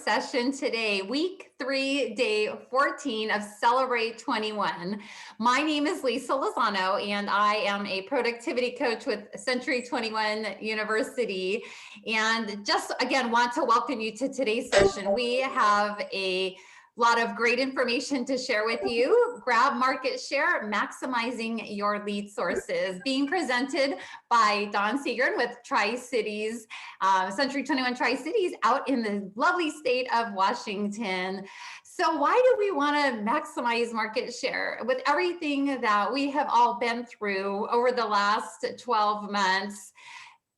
session today, week 3, day 14 of Celebrate 21. My name is Lisa Lozano, and I am a productivity coach with Century 21 University. And just again, want to welcome you to today's session. We have a lot of great information to share with you. Grab market share, maximizing your lead sources, being presented by Dawn Seegren with Tri-Cities, Century 21 Tri-Cities out in the lovely state of Washington. So why do we want to maximize market share? With everything that we have all been through over the last 12 months,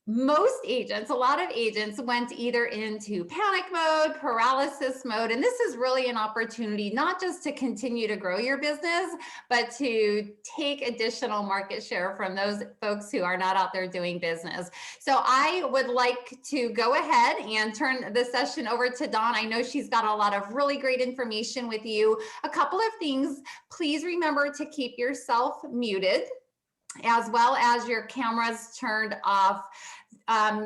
most agents, a lot of agents went either into panic mode, paralysis mode, and this is really an opportunity not just to continue to grow your business, but to take additional market share from those folks who are not out there doing business. So I would like to go ahead and turn the session over to Dawn. I know she's got a lot of really great information with you. A couple of things, please remember to keep yourself muted, as well as your cameras turned off.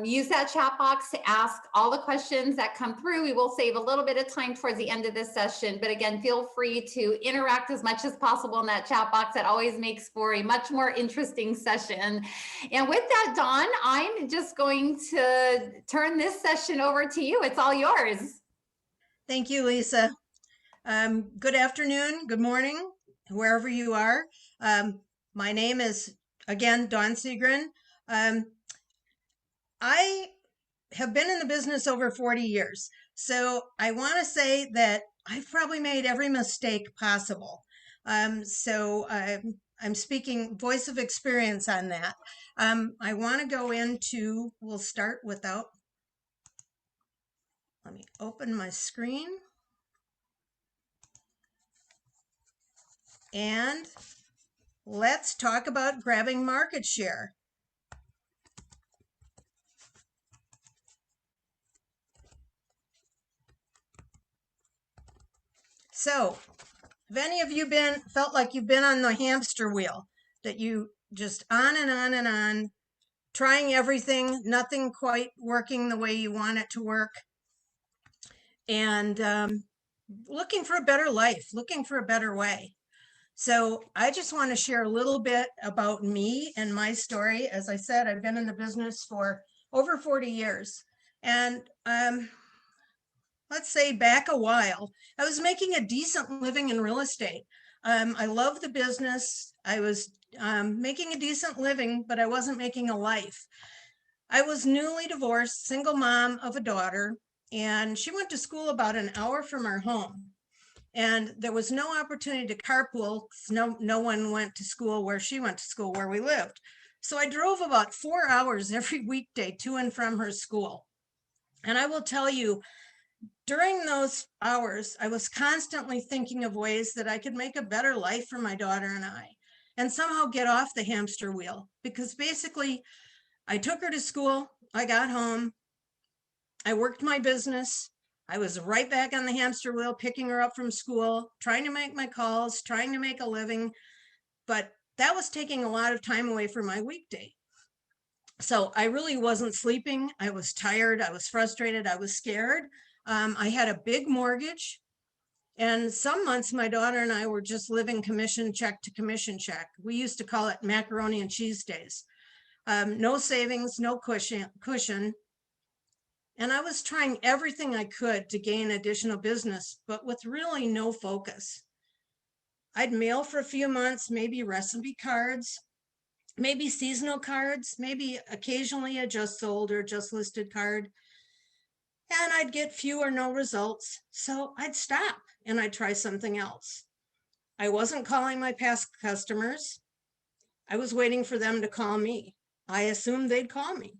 Use that chat box to ask all the questions that come through. We will save a little bit of time towards the end of this session, but again, feel free to interact as much as possible in that chat box. That always makes for a much more interesting session. And with that, Dawn, I'm just going to turn this session over to you. It's all yours. Thank you, Lisa. Good afternoon, good morning, wherever you are. My name is, again, Dawn Seegren. I have been in the business over 40 years. So I want to say that I've probably made every mistake possible. I'm speaking voice of experience on that. I want to go into, we'll start without, let me open my screen. And let's talk about grabbing market share. So, have any of you felt like you've been on the hamster wheel, that you just on and on and on, trying everything, nothing quite working the way you want it to work, and looking for a better life, looking for a better way? So I just want to share a little bit about me and my story. As I said, I've been in the business for over 40 years. And let's say back a while, I was making a decent living in real estate. I love the business. I was making a decent living, but I wasn't making a life. I was newly divorced, single mom of a daughter, and she went to school about an hour from our home. And there was no opportunity to carpool because no one went to school where she went to school where we lived. So I drove about 4 hours every weekday to and from her school. And I will tell you, during those hours, I was constantly thinking of ways that I could make a better life for my daughter and I, and somehow get off the hamster wheel. Because basically, I took her to school, I got home, I worked my business, I was right back on the hamster wheel, picking her up from school, trying to make my calls, trying to make a living. But that was taking a lot of time away from my weekday. So I really wasn't sleeping. I was tired. I was frustrated. I was scared. I had a big mortgage. And some months my daughter and I were just living commission check to commission check. We used to call it macaroni and cheese days. No savings, no cushion. And I was trying everything I could to gain additional business, but with really no focus. I'd mail for a few months, maybe recipe cards, maybe seasonal cards, maybe occasionally a just sold or just listed card. And I'd get few or no results. So I'd stop and I'd try something else. I wasn't calling my past customers. I was waiting for them to call me. I assumed they'd call me.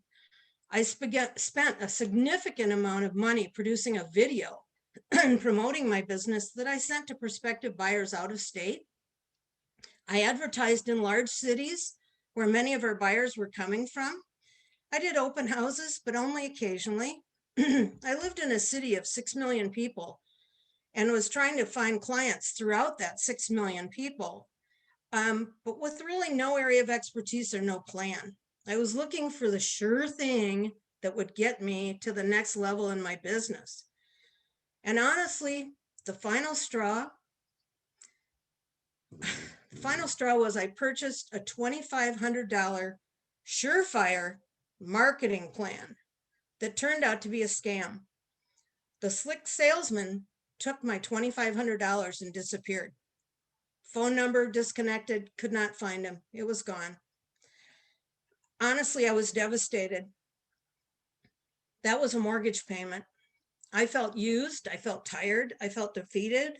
I spent a significant amount of money producing a video and promoting my business that I sent to prospective buyers out of state. I advertised in large cities where many of our buyers were coming from. I did open houses, but only occasionally. I lived in a city of 6 million people and was trying to find clients throughout that 6 million people, but with really no area of expertise or no plan. I was looking for the sure thing that would get me to the next level in my business. And honestly, the final straw was I purchased a $2,500 surefire marketing plan that turned out to be a scam. The slick salesman took my $2,500 and disappeared. Phone number disconnected, could not find him. It was gone. Honestly, I was devastated. That was a mortgage payment. I felt used, I felt tired, I felt defeated,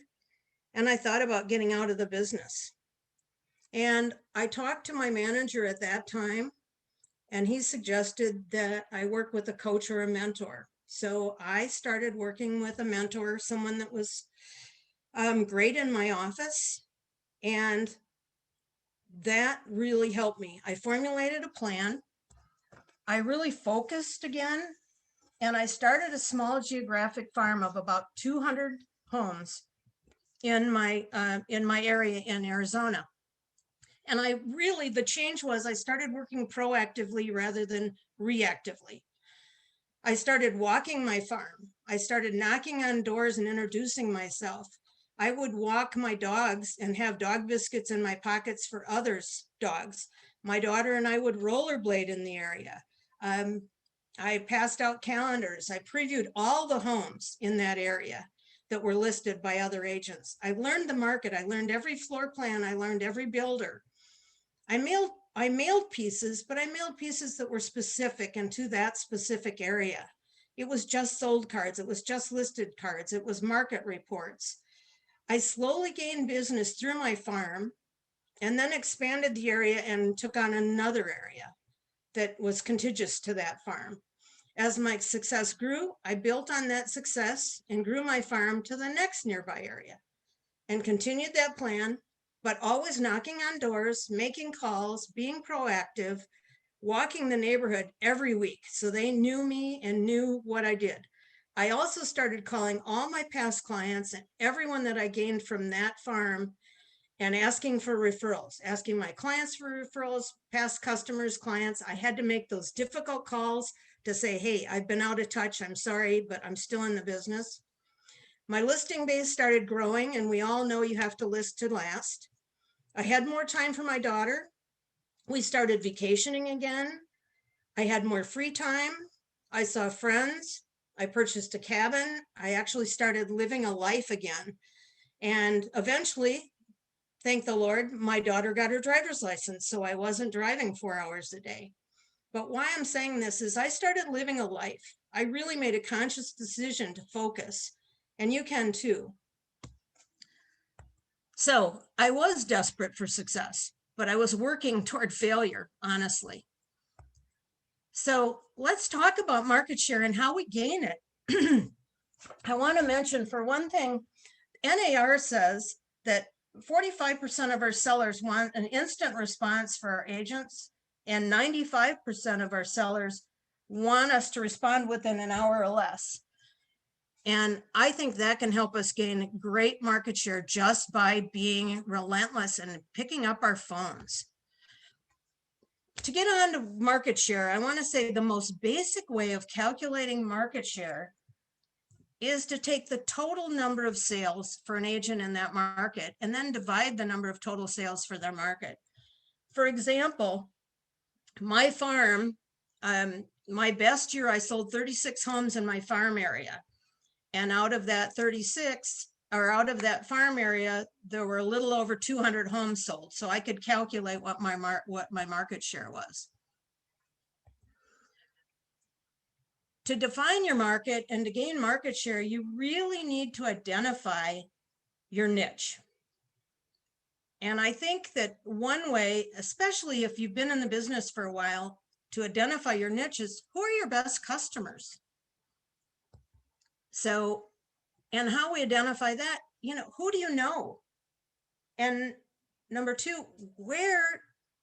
and I thought about getting out of the business. And I talked to my manager at that time, and he suggested that I work with a coach or a mentor. So I started working with a mentor, someone that was great in my office, and that really helped me. I formulated a plan. I really focused again, and I started a small geographic farm of about 200 homes in my area in Arizona. And the change was I started working proactively rather than reactively. I started walking my farm. I started knocking on doors and introducing myself. I would walk my dogs and have dog biscuits in my pockets for others' dogs. My daughter and I would rollerblade in the area. I passed out calendars. I previewed all the homes in that area that were listed by other agents. I learned the market. I learned every floor plan. I learned every builder. I mailed pieces, but I mailed pieces that were specific and to that specific area. It was just sold cards. It was just listed cards. It was market reports. I slowly gained business through my farm and then expanded the area and took on another area that was contiguous to that farm. As my success grew, I built on that success and grew my farm to the next nearby area and continued that plan, but always knocking on doors, making calls, being proactive, walking the neighborhood every week so they knew me and knew what I did. I also started calling all my past clients and everyone that I gained from that farm and asking for referrals, asking my clients for referrals, past customers, clients. I had to make those difficult calls to say, hey, I've been out of touch. I'm sorry, but I'm still in the business. My listing base started growing, and we all know you have to list to last. I had more time for my daughter. We started vacationing again. I had more free time. I saw friends. I purchased a cabin. I actually started living a life again. And eventually, thank the Lord, my daughter got her driver's license, so I wasn't driving 4 hours a day. But why I'm saying this is I started living a life. I really made a conscious decision to focus, and you can too. So I was desperate for success, but I was working toward failure, honestly. So let's talk about market share and how we gain it. I want to mention, for one thing, NAR says that 45% of our sellers want an instant response for our agents, and 95% of our sellers want us to respond within an hour or less. And I think that can help us gain great market share just by being relentless and picking up our phones. To get on to market share, I want to say the most basic way of calculating market share is to take the total number of sales for an agent in that market and then divide the number of total sales for their market. For example, my farm, my best year, I sold 36 homes in my farm area. And out of that 36, or out of that farm area, there were a little over 200 homes sold. So I could calculate what my market share was. To define your market and to gain market share, you really need to identify your niche. And I think that one way, especially if you've been in the business for a while, to identify your niche is who are your best customers? So, and how we identify that, who do you know? And number two, where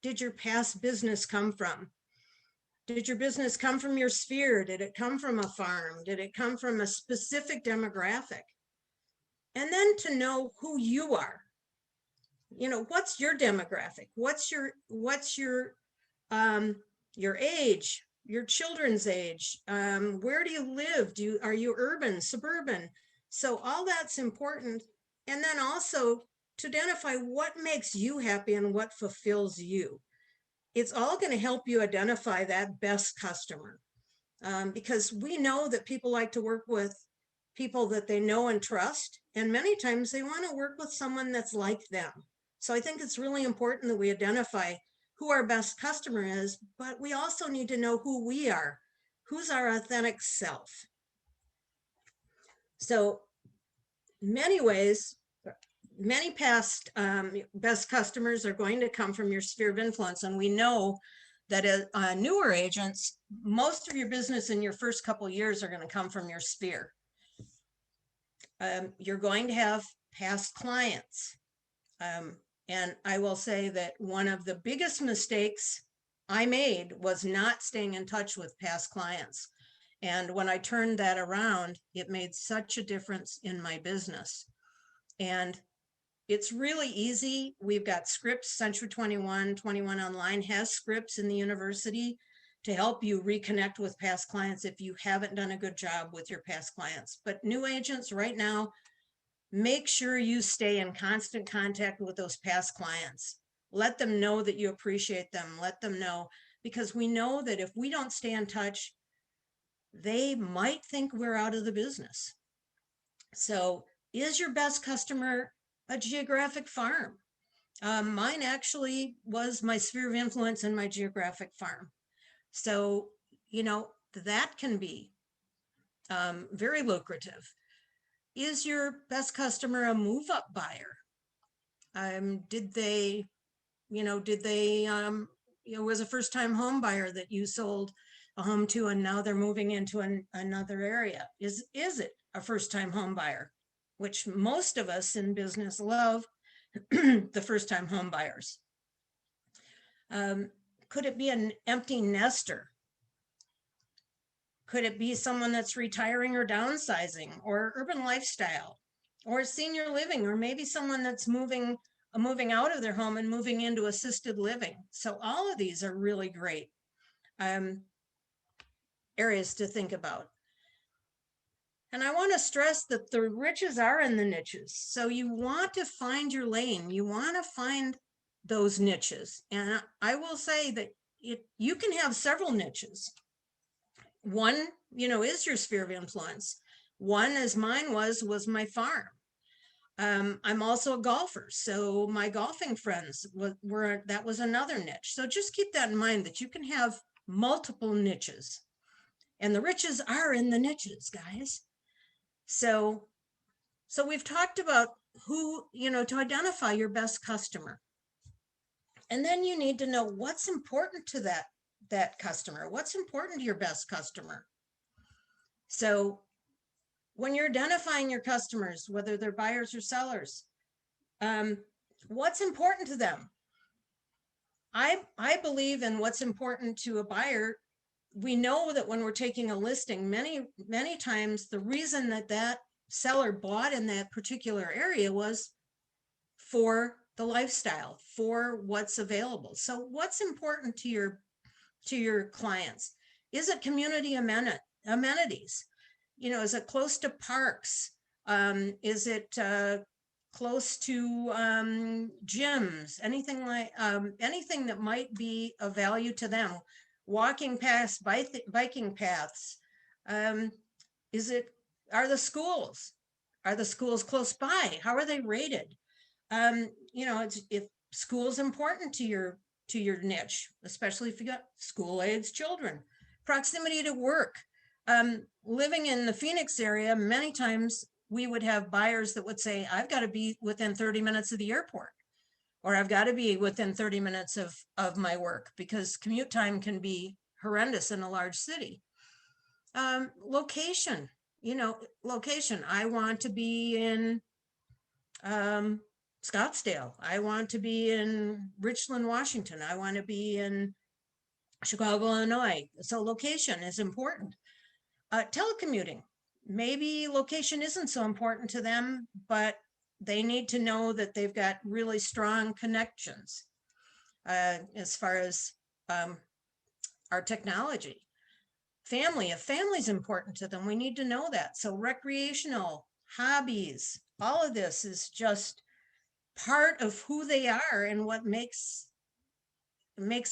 did your past business come from? Did your business come from your sphere? Did it come from a farm? Did it come from a specific demographic? And then to know who you are. What's your demographic? What's your age, your children's age? Where do you live? Are you urban, suburban? So all that's important. And then also to identify what makes you happy and what fulfills you. It's all going to help you identify that best customer, because we know that people like to work with people that they know and trust. And many times they want to work with someone that's like them. So I think it's really important that we identify who our best customer is, but we also need to know who we are. Who's our authentic self? So many ways, many past best customers are going to come from your sphere of influence. And we know that newer agents, most of your business in your first couple of years are going to come from your sphere. You're going to have past clients. And I will say that one of the biggest mistakes I made was not staying in touch with past clients. And when I turned that around, it made such a difference in my business. And it's really easy. We've got scripts. Century 21 Online has scripts in the university to help you reconnect with past clients if you haven't done a good job with your past clients. But new agents right now, make sure you stay in constant contact with those past clients. Let them know that you appreciate them. Let them know, because we know that if we don't stay in touch, they might think we're out of the business. So is your best customer a geographic farm? Mine actually was my sphere of influence and my geographic farm. So, that can be very lucrative. Is your best customer a move up buyer? Was a first time home buyer that you sold a home to and now they're moving into another area? Is it a first time home buyer, which most of us in business love? The first time home buyers. Could it be an empty nester? Could it be someone that's retiring or downsizing, or urban lifestyle, or senior living, or maybe someone that's moving out of their home and moving into assisted living? So all of these are really great areas to think about. And I want to stress that the riches are in the niches. So you want to find your lane. You want to find those niches. And I will say that you can have several niches. One, is your sphere of influence. One, as mine was my farm. I'm also a golfer, so my golfing friends that was another niche. So just keep that in mind, that you can have multiple niches, and the riches are in the niches, guys. So we've talked about who, to identify your best customer. And then you need to know what's important to that customer. What's important to your best customer? So when you're identifying your customers, whether they're buyers or sellers, what's important to them? I believe in what's important to a buyer. We know that when we're taking a listing, many times the reason that seller bought in that particular area was for the lifestyle, for what's available. So what's important to your clients? Is it community amenities? Is it close to parks? Is it close to gyms? Anything that might be of value to them? Walking past biking paths. Are the schools close by? How are they rated? If school's important to your niche, especially if you got school-aged children. Proximity to work. Living in the Phoenix area, many times we would have buyers that would say, I've got to be within 30 minutes of the airport, or I've got to be within 30 minutes of my work, because commute time can be horrendous in a large city. Location, location. I want to be in Scottsdale. I want to be in Richland, Washington. I want to be in Chicago, Illinois. So location is important. Telecommuting. Maybe location isn't so important to them, but they need to know that they've got really strong connections as far as our technology. Family, if family's important to them, we need to know that. So recreational hobbies, all of this is just part of who they are and what makes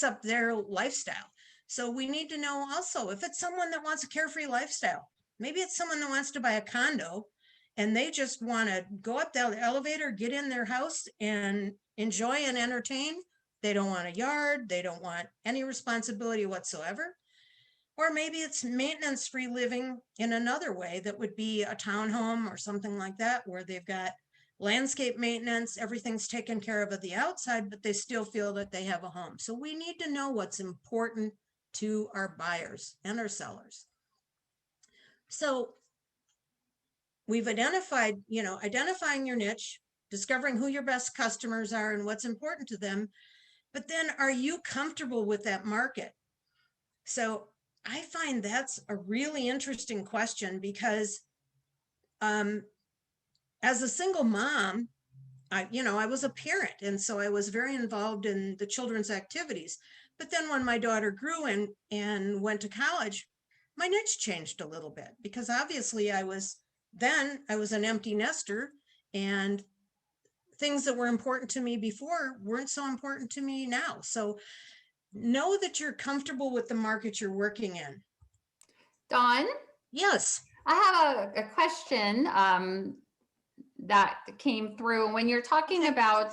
up their lifestyle. So we need to know also if it's someone that wants a carefree lifestyle, maybe it's someone that wants to buy a condo and they just want to go up the elevator, get in their house and enjoy and entertain. They don't want a yard, they don't want any responsibility whatsoever. Or maybe it's maintenance free living in another way that would be a townhome or something like that, where they've got landscape maintenance, everything's taken care of at the outside, but they still feel that they have a home. So we need to know what's important to our buyers and our sellers. So we've identified, identifying your niche, discovering who your best customers are and what's important to them. But then are you comfortable with that market? So I find that's a really interesting question because as a single mom, I was a parent, and so I was very involved in the children's activities. But then when my daughter grew and went to college, my niche changed a little bit because obviously I was an empty nester, and things that were important to me before weren't so important to me now. So know that you're comfortable with the market you're working in. Dawn, Yes. I have a question that came through when you're talking about,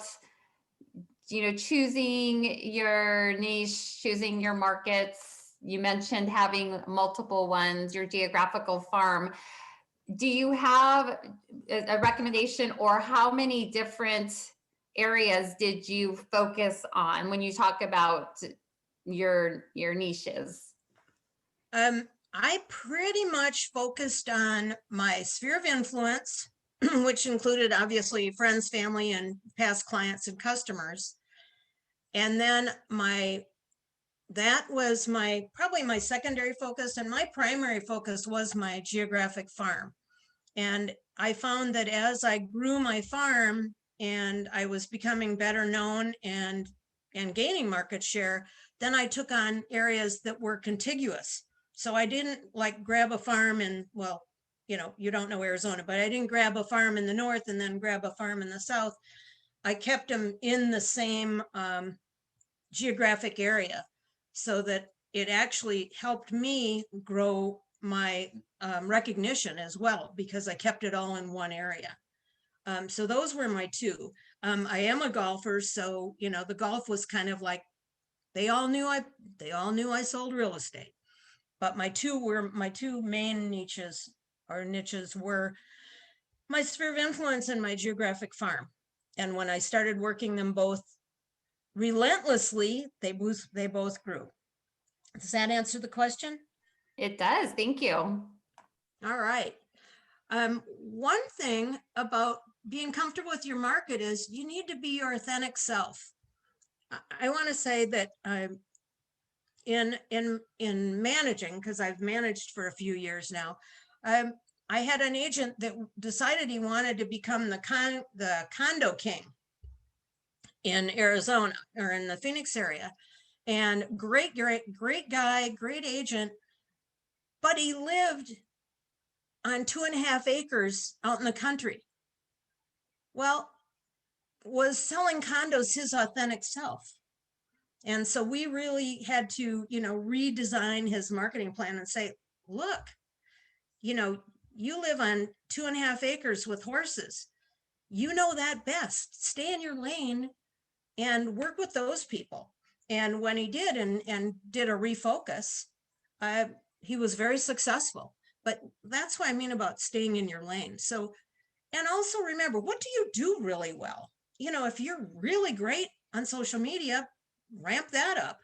choosing your niche, choosing your markets. You mentioned having multiple ones, your geographical farm. Do you have a recommendation, or how many different areas did you focus on when you talk about your niches? I pretty much focused on my sphere of influence, which included obviously friends, family, and past clients and customers. And then that was probably my secondary focus, and my primary focus was my geographic farm. And I found that as I grew my farm and I was becoming better known and gaining market share, then I took on areas that were contiguous. So I didn't like grab a farm and, well, you don't know Arizona, but I didn't grab a farm in the north and then grab a farm in the south. I kept them in the same geographic area so that it actually helped me grow my recognition as well, because I kept it all in one area. So those were my two. I am a golfer, so the golf was kind of like they all knew I sold real estate. But my two main niches were my sphere of influence and my geographic farm. And when I started working them both relentlessly, they both grew. Does that answer the question? It does. Thank you. All right. One thing about being comfortable with your market is you need to be your authentic self. I want to say that in managing, because I've managed for a few years now, I had an agent that decided he wanted to become the condo king in Arizona or in the Phoenix area. And great guy, great agent, but he lived on 2.5 acres out in the country. Well, was selling condos his authentic self. And so we really had to, redesign his marketing plan and say, look, you live on 2.5 acres with horses. You know that best. Stay in your lane and work with those people. And when he did and did a refocus, he was very successful. But that's what I mean about staying in your lane. So, and also remember, what do you do really well? If you're really great on social media, ramp that up.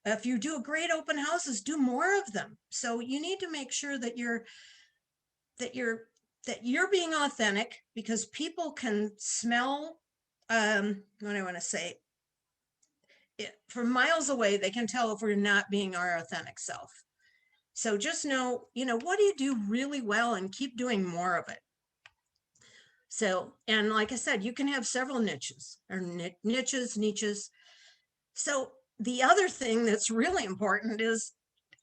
If you do great open houses, do more of them. So you need to make sure that you're being authentic, because people can smell what I want to say. From miles away, they can tell if we're not being our authentic self. So just know, what do you do really well and keep doing more of it. So, and like I said, you can have several niches or niches. So the other thing that's really important is,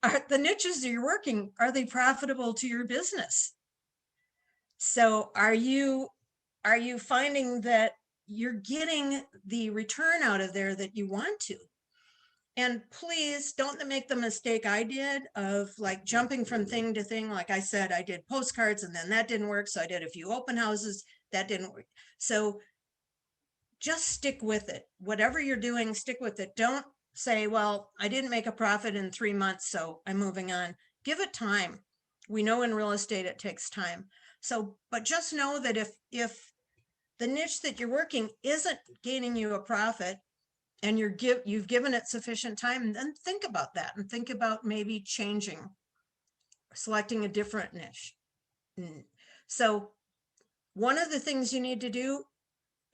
are the niches that you're working, are they profitable to your business? So are you finding that you're getting the return out of there that you want to? And please don't make the mistake I did of like jumping from thing to thing. Like I said, I did postcards and then that didn't work. So I did a few open houses, that didn't work. So just stick with it. Whatever you're doing, stick with it. Don't say, well, I didn't make a profit in 3 months, so I'm moving on. Give it time. We know in real estate it takes time. So, but just know that if the niche that you're working isn't gaining you a profit and you've given it sufficient time, then think about that and think about maybe changing, selecting a different niche. So one of the things you need to do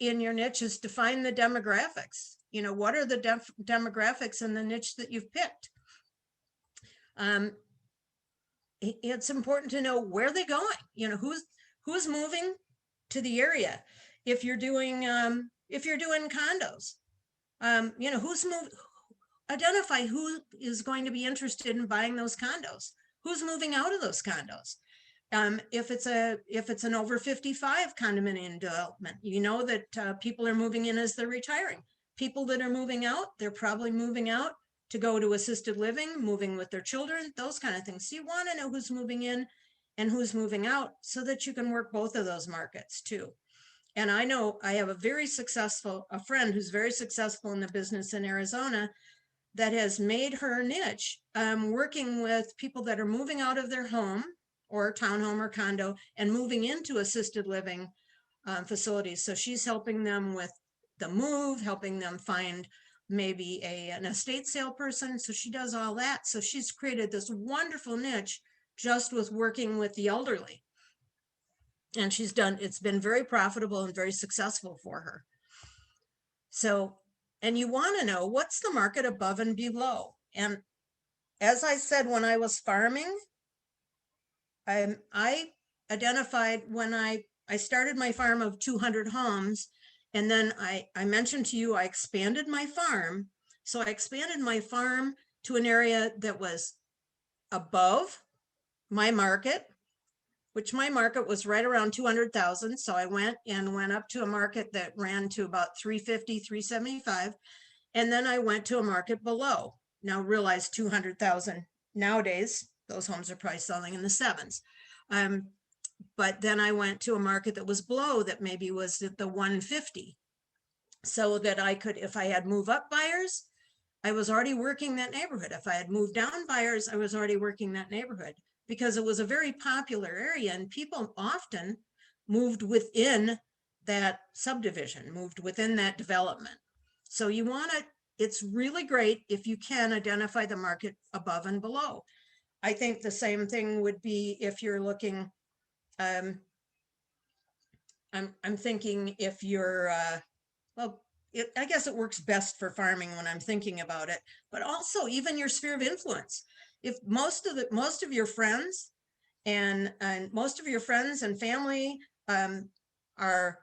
in your niche is define the demographics. What are the demographics in the niche that you've picked? It's important to know where they're going. Who's moving to the area. If you're doing condos, who's moved. Identify who is going to be interested in buying those condos. Who's moving out of those condos? If it's an over 55 condominium development, that people are moving in as they're retiring. People that are moving out, they're probably moving out to go to assisted living, moving with their children, those kind of things. So you want to know who's moving in and who's moving out so that you can work both of those markets too. And I know I have a friend who's very successful in the business in Arizona that has made her niche working with people that are moving out of their home or townhome or condo and moving into assisted living facilities. So she's helping them with the move, helping them find maybe an estate sale person. So she does all that. So she's created this wonderful niche just with working with the elderly. And it's been very profitable and very successful for her. So, and you want to know what's the market above and below. And as I said, when I was farming, I identified when I started my farm of 200 homes, and then I mentioned to you, I expanded my farm. So I expanded my farm to an area that was above my market, which my market was right around 200,000. So I went up to a market that ran to about 350, 375. And then I went to a market below. Now realize 200,000 nowadays, those homes are probably selling in the sevens. But then I went to a market that was below, that maybe was at the 150. So that I could, if I had move up buyers, I was already working that neighborhood. If I had moved down buyers, I was already working that neighborhood because it was a very popular area and people often moved within that subdivision, moved within that development. So it's really great if you can identify the market above and below. I think the same thing would be if you're looking, I'm thinking if you're, I guess it works best for farming when I'm thinking about it, but also even your sphere of influence. If most of your friends and most of your friends and family are,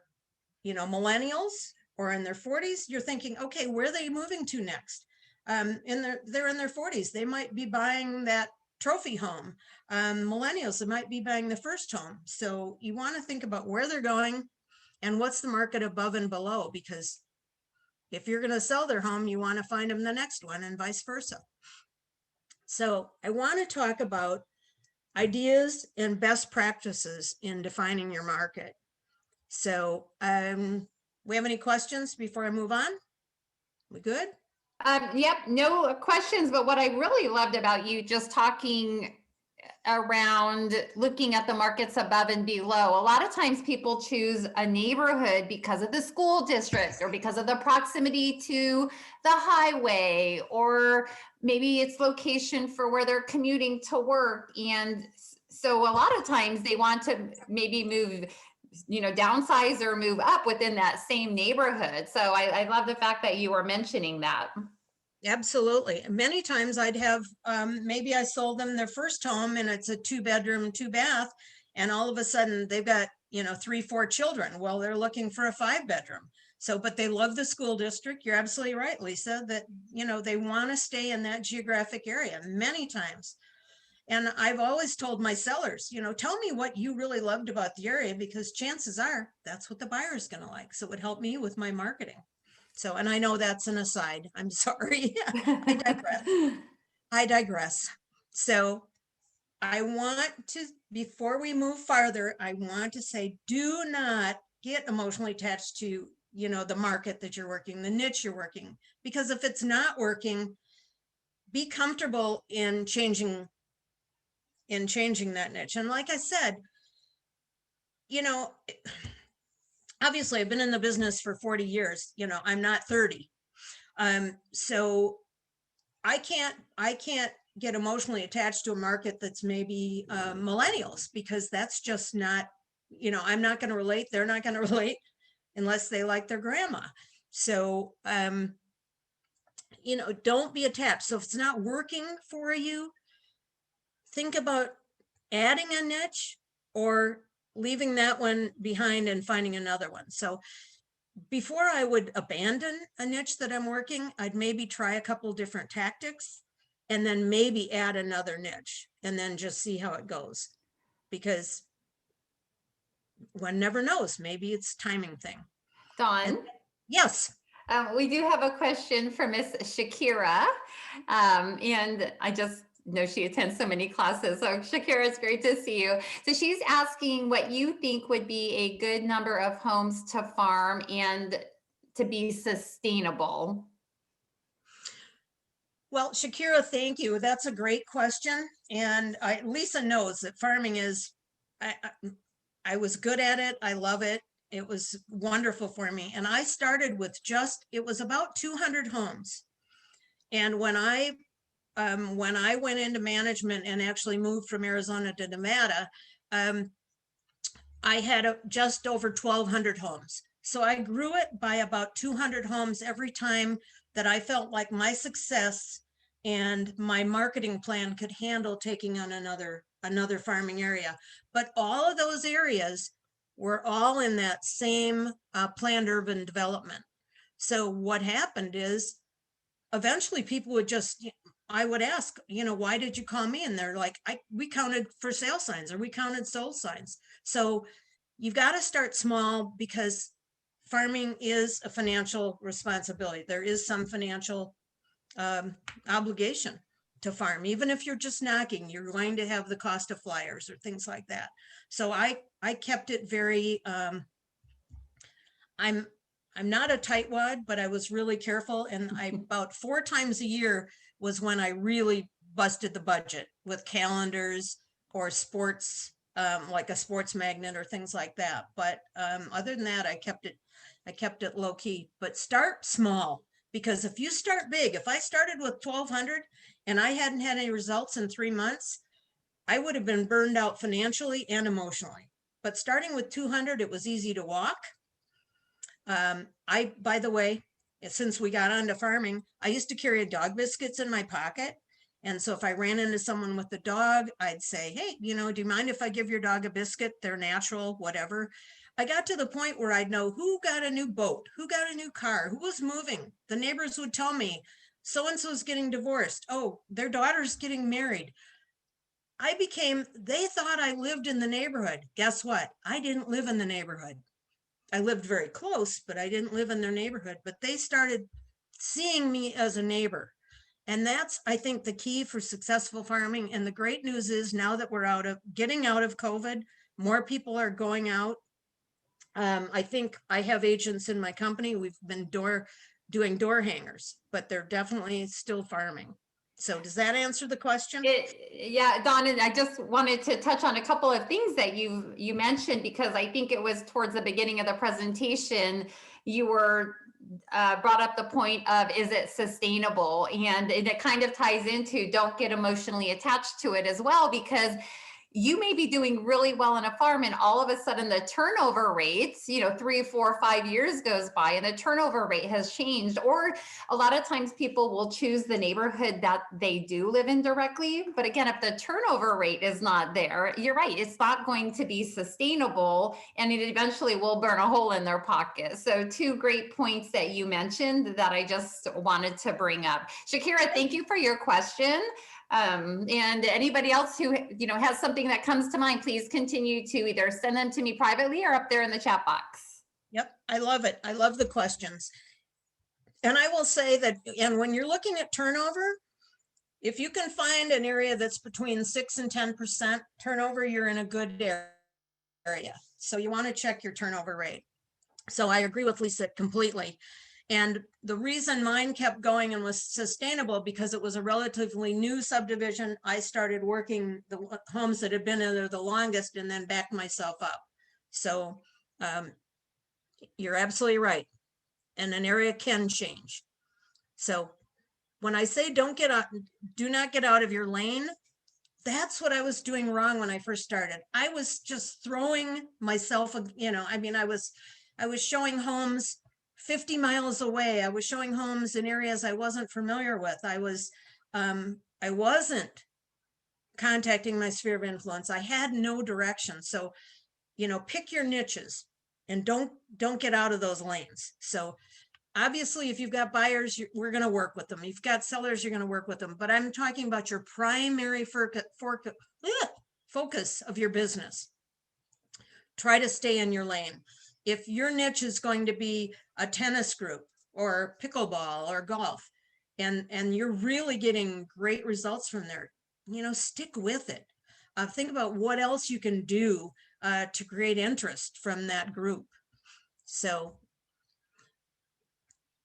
millennials or in their 40s, you're thinking, okay, where are they moving to next? They're in their 40s. They might be buying that trophy home. Millennials, they might be buying the first home. So you want to think about where they're going and what's the market above and below, because if you're going to sell their home, you want to find them the next one and vice versa. So I want to talk about ideas and best practices in defining your market. So we have any questions before I move on? We good? Yep, no questions. But what I really loved about you just talking around looking at the markets above and below, a lot of times people choose a neighborhood because of the school district or because of the proximity to the highway, or maybe it's location for where they're commuting to work. And so a lot of times they want to maybe move, downsize or move up within that same neighborhood. So I love the fact that you were mentioning that. Absolutely. Many times I'd have, maybe I sold them their first home and it's a 2-bedroom, 2-bath, and all of a sudden they've got, 3-4 children. Well, they're looking for a 5-bedroom. So, but they love the school district. You're absolutely right, Lisa, that, they want to stay in that geographic area many times. And I've always told my sellers, tell me what you really loved about the area, because chances are that's what the buyer is going to like. So it would help me with my marketing. So, and I know that's an aside. I'm sorry. I digress. I digress. So I want to, before we move farther, I want to say, do not get emotionally attached to, the market that you're working, the niche you're working, because if it's not working, be comfortable in changing that niche. And like I said, obviously I've been in the business for 40 years, I'm not 30. So I can't get emotionally attached to a market that's maybe millennials, because that's just not, I'm not going to relate. They're not going to relate unless they like their grandma. So, don't be attached. So if it's not working for you, think about adding a niche or leaving that one behind and finding another one. So before I would abandon a niche that I'm working, I'd maybe try a couple different tactics and then maybe add another niche and then just see how it goes. Because one never knows, maybe it's timing thing. Dawn? And yes. We do have a question from Miss Shakira, and I just know she attends so many classes. So Shakira, it's great to see you. So she's asking what you think would be a good number of homes to farm and to be sustainable. Well, Shakira, thank you. That's a great question. And Lisa knows that farming is, I was good at it. I love it. It was wonderful for me. And I started with it was about 200 homes. And when I went into management and actually moved from Arizona to Nevada, I had just over 1,200 homes. So I grew it by about 200 homes every time that I felt like my success and my marketing plan could handle taking on another farming area. But all of those areas were all in that same planned urban development. So what happened is eventually people would I would ask, why did you call me? And they're like, we counted for sale signs, or we counted sold signs. So you've got to start small, because farming is a financial responsibility. There is some financial obligation to farm. Even if you're just knocking, you're going to have the cost of flyers or things like that. So I kept it very, I'm not a tightwad, but I was really careful. And about 4 times a year was when I really busted the budget with calendars or sports, like a sports magnet or things like that. But other than that, I kept it low key. But start small, because if you start big, if I started with 1,200 and I hadn't had any results in 3 months, I would have been burned out financially and emotionally. But starting with 200, it was easy to walk. By the way, since we got onto farming, I used to carry dog biscuits in my pocket. And so if I ran into someone with a dog, I'd say, hey, do you mind if I give your dog a biscuit? They're natural, whatever. I got to the point where I'd know who got a new boat, who got a new car, who was moving. The neighbors would tell me, so-and-so's getting divorced. Oh, their daughter's getting married. They thought I lived in the neighborhood. Guess what? I didn't live in the neighborhood. I lived very close, but I didn't live in their neighborhood. But they started seeing me as a neighbor. And that's, I think, the key for successful farming. And the great news is, now that we're getting out of COVID, more people are going out. I think I have agents in my company. We've been doing door hangers, but they're definitely still farming. So does that answer the question? Yeah, Dawn, and I just wanted to touch on a couple of things that you mentioned, because I think it was towards the beginning of the presentation, you were brought up the point of, is it sustainable? And it kind of ties into, don't get emotionally attached to it as well, because you may be doing really well on a farm, and all of a sudden the turnover rates, 3, 4, 5 years goes by and the turnover rate has changed. Or a lot of times people will choose the neighborhood that they do live in directly. But again, if the turnover rate is not there, you're right, it's not going to be sustainable, and it eventually will burn a hole in their pocket. So 2 great points that you mentioned that I just wanted to bring up. Shakira, thank you for your question. And anybody else who, has something that comes to mind, please continue to either send them to me privately or up there in the chat box. Yep, I love it. I love the questions. And I will say that, and when you're looking at turnover, if you can find an area that's between 6 and 10% turnover, you're in a good area. So you want to check your turnover rate. So I agree with Lisa completely. And the reason mine kept going and was sustainable because it was a relatively new subdivision. I started working the homes that had been in there the longest and then backed myself up. So you're absolutely right. And an area can change. So when I say do not get out of your lane, that's what I was doing wrong when I first started. I was just throwing myself, I was showing homes 50 miles away. I was showing homes in areas I wasn't familiar with. I wasn't contacting my sphere of influence. I had no direction. So, pick your niches and don't get out of those lanes. So obviously, if you've got buyers, we're going to work with them. If you've got sellers, you're going to work with them. But I'm talking about your primary focus of your business. Try to stay in your lane. If your niche is going to be a tennis group or pickleball or golf, and you're really getting great results from there, stick with it. Think about what else you can do to create interest from that group. So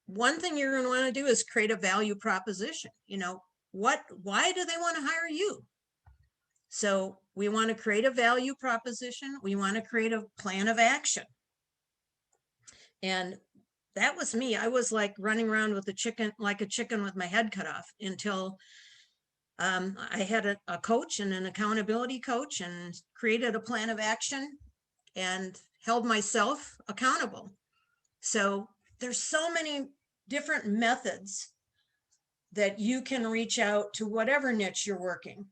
one thing you're going to want to do is create a value proposition. Why do they want to hire you? So we want to create a value proposition. We want to create a plan of action. And that was me. I was like running around with like a chicken with my head cut off until I had a coach and an accountability coach and created a plan of action and held myself accountable. So there's so many different methods that you can reach out to whatever niche you're working.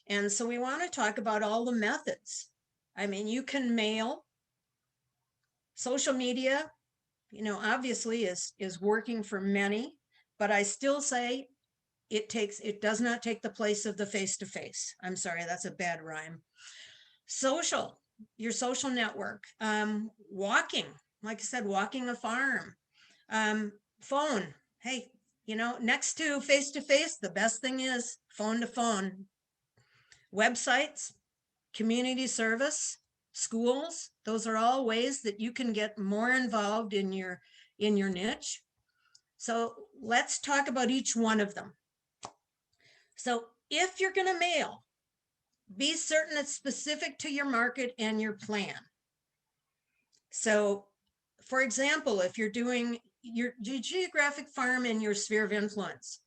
And so we want to talk about all the methods. I mean, you can mail. Social media, obviously is working for many, but I still say it does not take the place of the face-to-face. I'm sorry, that's a bad rhyme. Your social network, walking, like I said, walking a farm, phone. Hey, next to face-to-face, the best thing is phone to phone. Websites, community service, schools, those are all ways that you can get more involved in your niche. So let's talk about each one of them. So if you're going to mail, be certain it's specific to your market and your plan. So for example, if you're doing your geographic farm in your sphere of influence,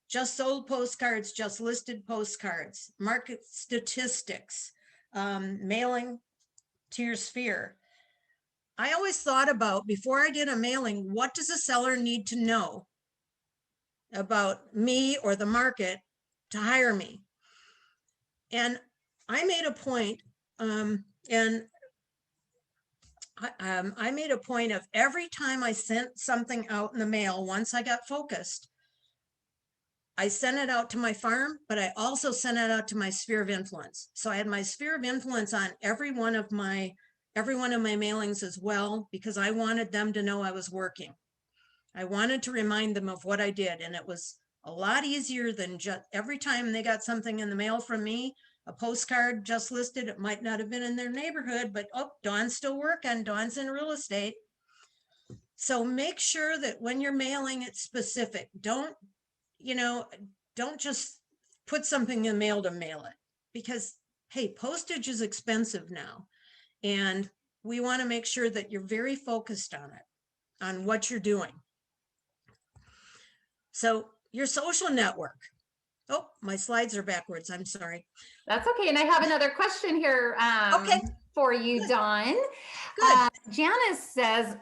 just sold postcards, just listed postcards, market statistics, mailing to your sphere. I always thought about, before I did a mailing, what does a seller need to know about me or the market to hire me? And I made a point, I made a point of every time I sent something out in the mail, once I got focused, I sent it out to my farm, but I also sent it out to my sphere of influence. So I had my sphere of influence on every one of my mailings as well, because I wanted them to know I was working. I wanted to remind them of what I did. And it was a lot easier than just every time they got something in the mail from me, a postcard just listed. It might not have been in their neighborhood, but Dawn's still working. Dawn's in real estate. So make sure that when you're mailing, it's specific. Don't just put something in the mail to mail it, because, hey, postage is expensive now. And we want to make sure that you're very focused on it, on what you're doing. So your social network. Oh, my slides are backwards. I'm sorry. That's okay. And I have another question here for you, Dawn. Good. Janice says,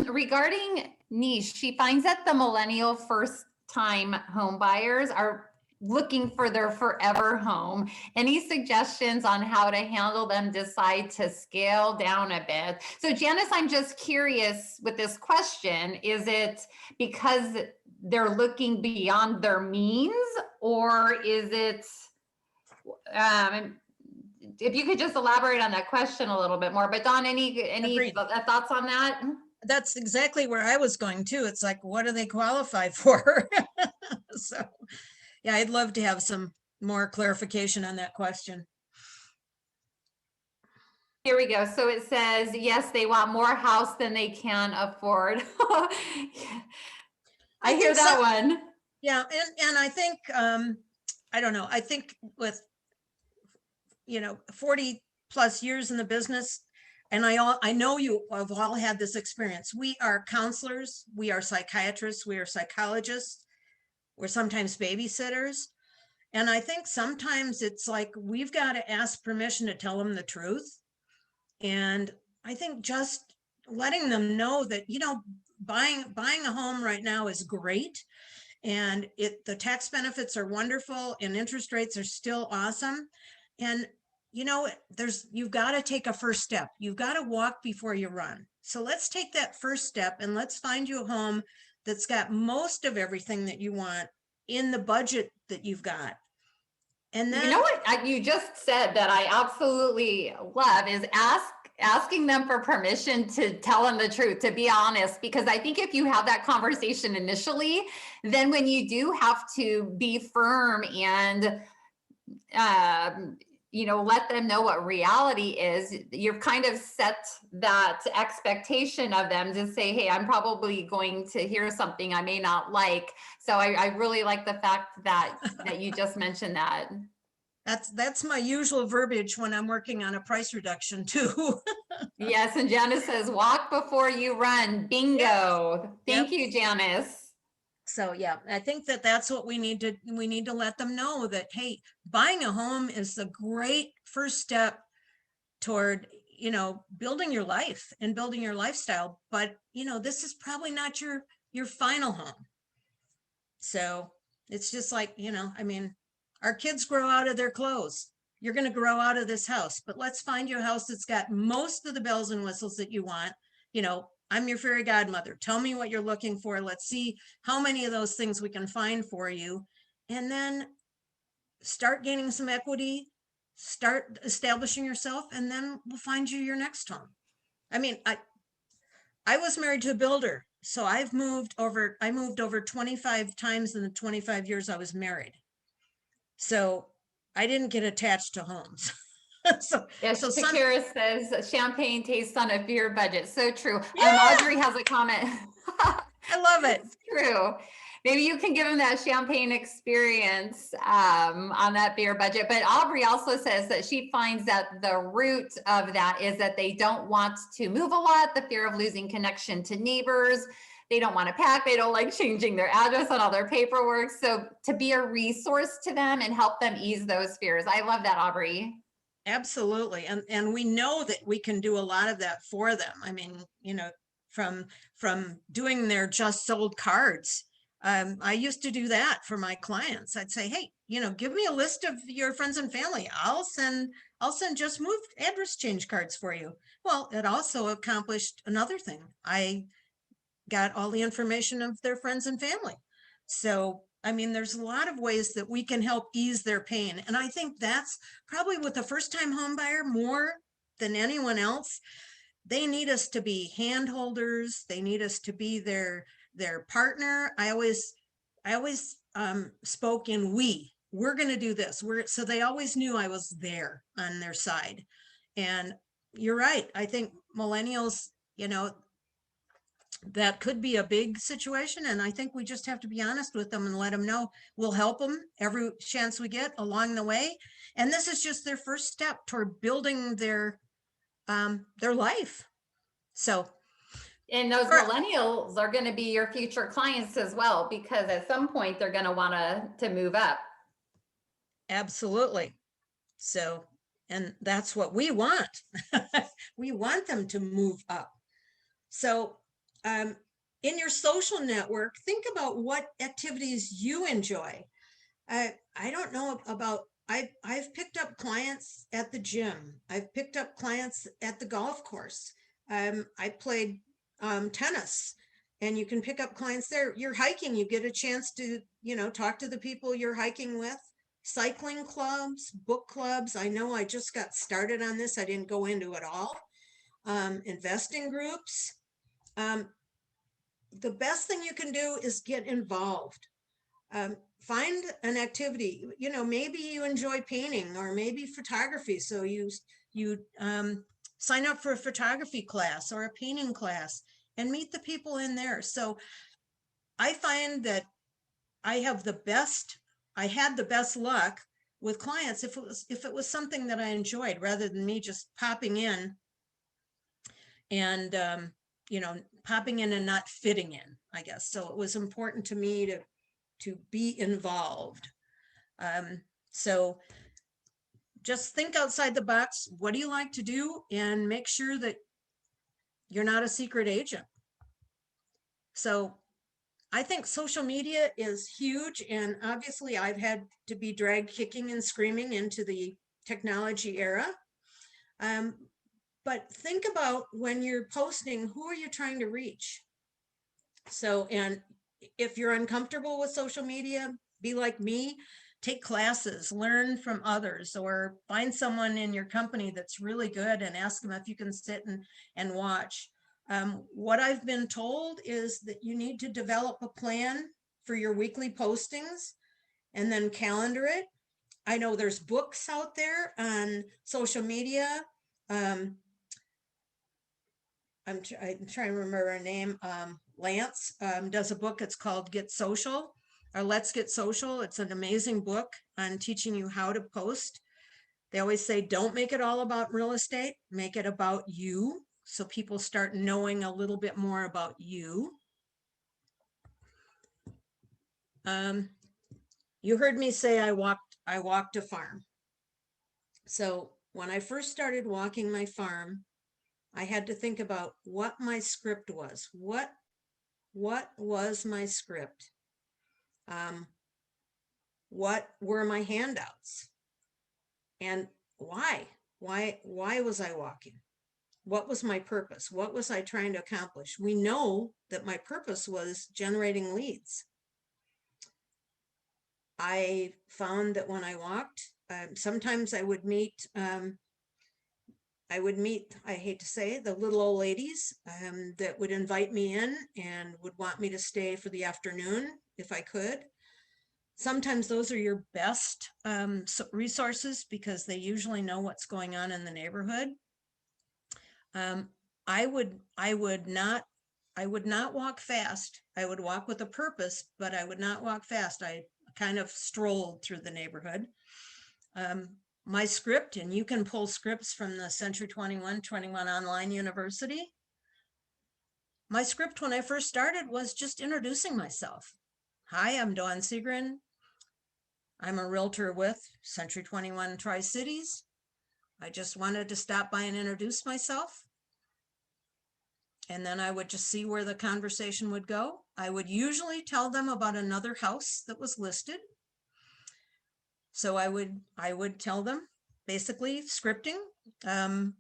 regarding niche, she finds that the millennial first-time home buyers are looking for their forever home. Any suggestions on how to handle them decide to scale down a bit? So Janice, I'm just curious with this question, is it because they're looking beyond their means, or is it, if you could just elaborate on that question a little bit more, but Dawn, any Agreed. thoughts on that? That's exactly where I was going too. It's like, what do they qualify for? So, yeah, I'd love to have some more clarification on that question. Here we go. So it says, yes, they want more house than they can afford. I hear think that so. one. Yeah, and I think I don't know. I think with 40 plus years in the business, and I know you have all had this experience. We are counselors, we are psychiatrists, we are psychologists, we're sometimes babysitters. And I think sometimes it's like we've got to ask permission to tell them the truth. And I think just letting them know that, buying a home right now is great. And the tax benefits are wonderful and interest rates are still awesome. And you've got to take a first step. You've got to walk before you run. So let's take that first step and let's find you a home that's got most of everything that you want in the budget that you've got. And then, you know what you just said that I absolutely love is asking them for permission to tell them the truth, to be honest, because I think if you have that conversation initially, then when you do have to be firm and let them know what reality is, you've kind of set that expectation of them to say, hey, I'm probably going to hear something I may not like. So I really like the fact that you just mentioned that. that's my usual verbiage when I'm working on a price reduction too. Yes, and Janice says, walk before you run. Bingo. Thank you, Janice. So yeah, I think that's what we need to let them know that, hey, buying a home is a great first step toward, building your life and building your lifestyle. But, this is probably not your final home. So it's just like, our kids grow out of their clothes. You're going to grow out of this house, but let's find you a house that's got most of the bells and whistles that you want. I'm your fairy godmother. Tell me what you're looking for. Let's see how many of those things we can find for you. And then start gaining some equity, start establishing yourself, and then we'll find you your next home. I mean, I was married to a builder, so I moved over 25 times in the 25 years I was married. So I didn't get attached to homes. Yes, Shakira says champagne tastes on a beer budget. So true. Yeah. Audrey has a comment. I love it. It's true. Maybe you can give them that champagne experience on that beer budget. But Aubrey also says that she finds that the root of that is that they don't want to move a lot, the fear of losing connection to neighbors. They don't want to pack. They don't like changing their address on all their paperwork. So to be a resource to them and help them ease those fears. I love that, Aubrey. Absolutely. And we know that we can do a lot of that for them. I mean, from doing their just sold cards. I used to do that for my clients. I'd say, hey, give me a list of your friends and family. I'll send just moved address change cards for you. Well, it also accomplished another thing. I got all the information of their friends and family. So I mean, there's a lot of ways that we can help ease their pain. And I think that's probably with a first-time home buyer more than anyone else. They need us to be hand holders. They need us to be their partner. I always spoke in we're going to do this. So they always knew I was there on their side. And you're right. I think millennials, that could be a big situation. And I think we just have to be honest with them and let them know we'll help them every chance we get along the way. And this is just their first step toward building their life. So. And those millennials are going to be your future clients as well, because at some point they're going to want to move up. Absolutely. So, and that's what we want. We want them to move up. So, in your social network, think about what activities you enjoy. I don't know about, I've picked up clients at the gym. I've picked up clients at the golf course. I played tennis and you can pick up clients there. You're hiking, you get a chance to, talk to the people you're hiking with. Cycling clubs, book clubs. I know I just got started on this. I didn't go into it all. Investing groups. The best thing you can do is get involved. Find an activity. Maybe you enjoy painting or maybe photography. So you sign up for a photography class or a painting class and meet the people in there. So I find that I had the best luck with clients if it was something that I enjoyed, rather than me just popping in and popping in and not fitting in, I guess. So it was important to me to be involved. So just think outside the box. What do you like to do? And make sure that you're not a secret agent. So I think social media is huge. And obviously I've had to be dragged kicking and screaming into the technology era. But think about when you're posting, who are you trying to reach? So, and if you're uncomfortable with social media, be like me, take classes, learn from others, or find someone in your company that's really good and ask them if you can sit and watch. What I've been told is that you need to develop a plan for your weekly postings and then calendar it. I know there's books out there on social media. I'm trying to remember her name. Lance does a book. It's called Get Social, or Let's Get Social. It's an amazing book on teaching you how to post. They always say, don't make it all about real estate, make it about you. So people start knowing a little bit more about you. You heard me say I walked a farm. So when I first started walking my farm, I had to think about what my script was. What was my script? What were my handouts? And why? Why was I walking? What was my purpose? What was I trying to accomplish? We know that my purpose was generating leads. I found that when I walked, sometimes I would meet, I hate to say, the little old ladies that would invite me in and would want me to stay for the afternoon if I could. Sometimes those are your best resources because they usually know what's going on in the neighborhood. I would not walk fast. I would walk with a purpose, but I would not walk fast. I kind of strolled through the neighborhood. My script, and you can pull scripts from the Century 21 Online University. My script when I first started was just introducing myself. Hi, I'm Dawn Segrin. I'm a realtor with Century 21 Tri-Cities. I just wanted to stop by and introduce myself. And then I would just see where the conversation would go. I would usually tell them about another house that was listed. So I would tell them, basically scripting. A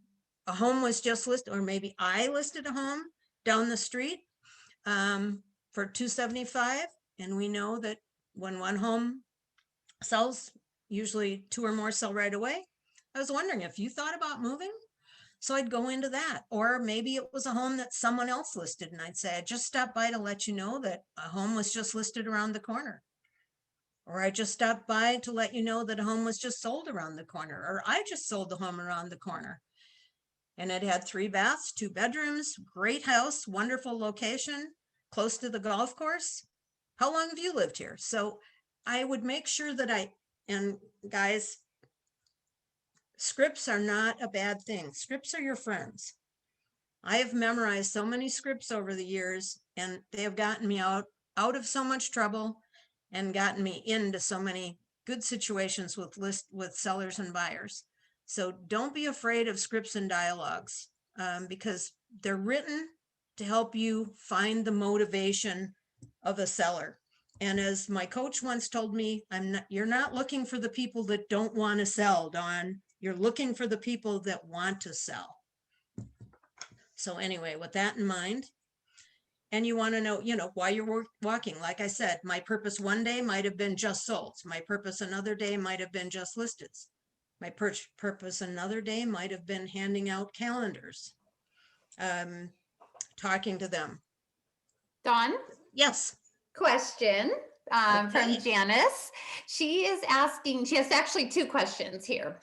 home was just listed, or maybe I listed a home down the street for $275. And we know that when one home sells, usually two or more sell right away. I was wondering if you thought about moving. So I'd go into that. Or maybe it was a home that someone else listed. And I'd say, I just stopped by to let you know that a home was just listed around the corner. Or I just stopped by to let you know that a home was just sold around the corner. Or I just sold the home around the corner. And it had 3 baths, 2 bedrooms, great house, wonderful location, close to the golf course. How long have you lived here? So I would make sure that and guys, scripts are not a bad thing. Scripts are your friends. I have memorized so many scripts over the years, and they have gotten me out of so much trouble and gotten me into so many good situations with sellers and buyers. So don't be afraid of scripts and dialogues because they're written to help you find the motivation of a seller. And as my coach once told me, you're not looking for the people that don't want to sell, Dawn. You're looking for the people that want to sell. So anyway, with that in mind, and you want to know, why you're walking. Like I said, my purpose one day might have been just solds. My purpose another day might have been just listeds. My purpose another day might have been handing out calendars, talking to them. Dawn, Yes. question from Okay. Janice. She is asking, she has actually two questions here.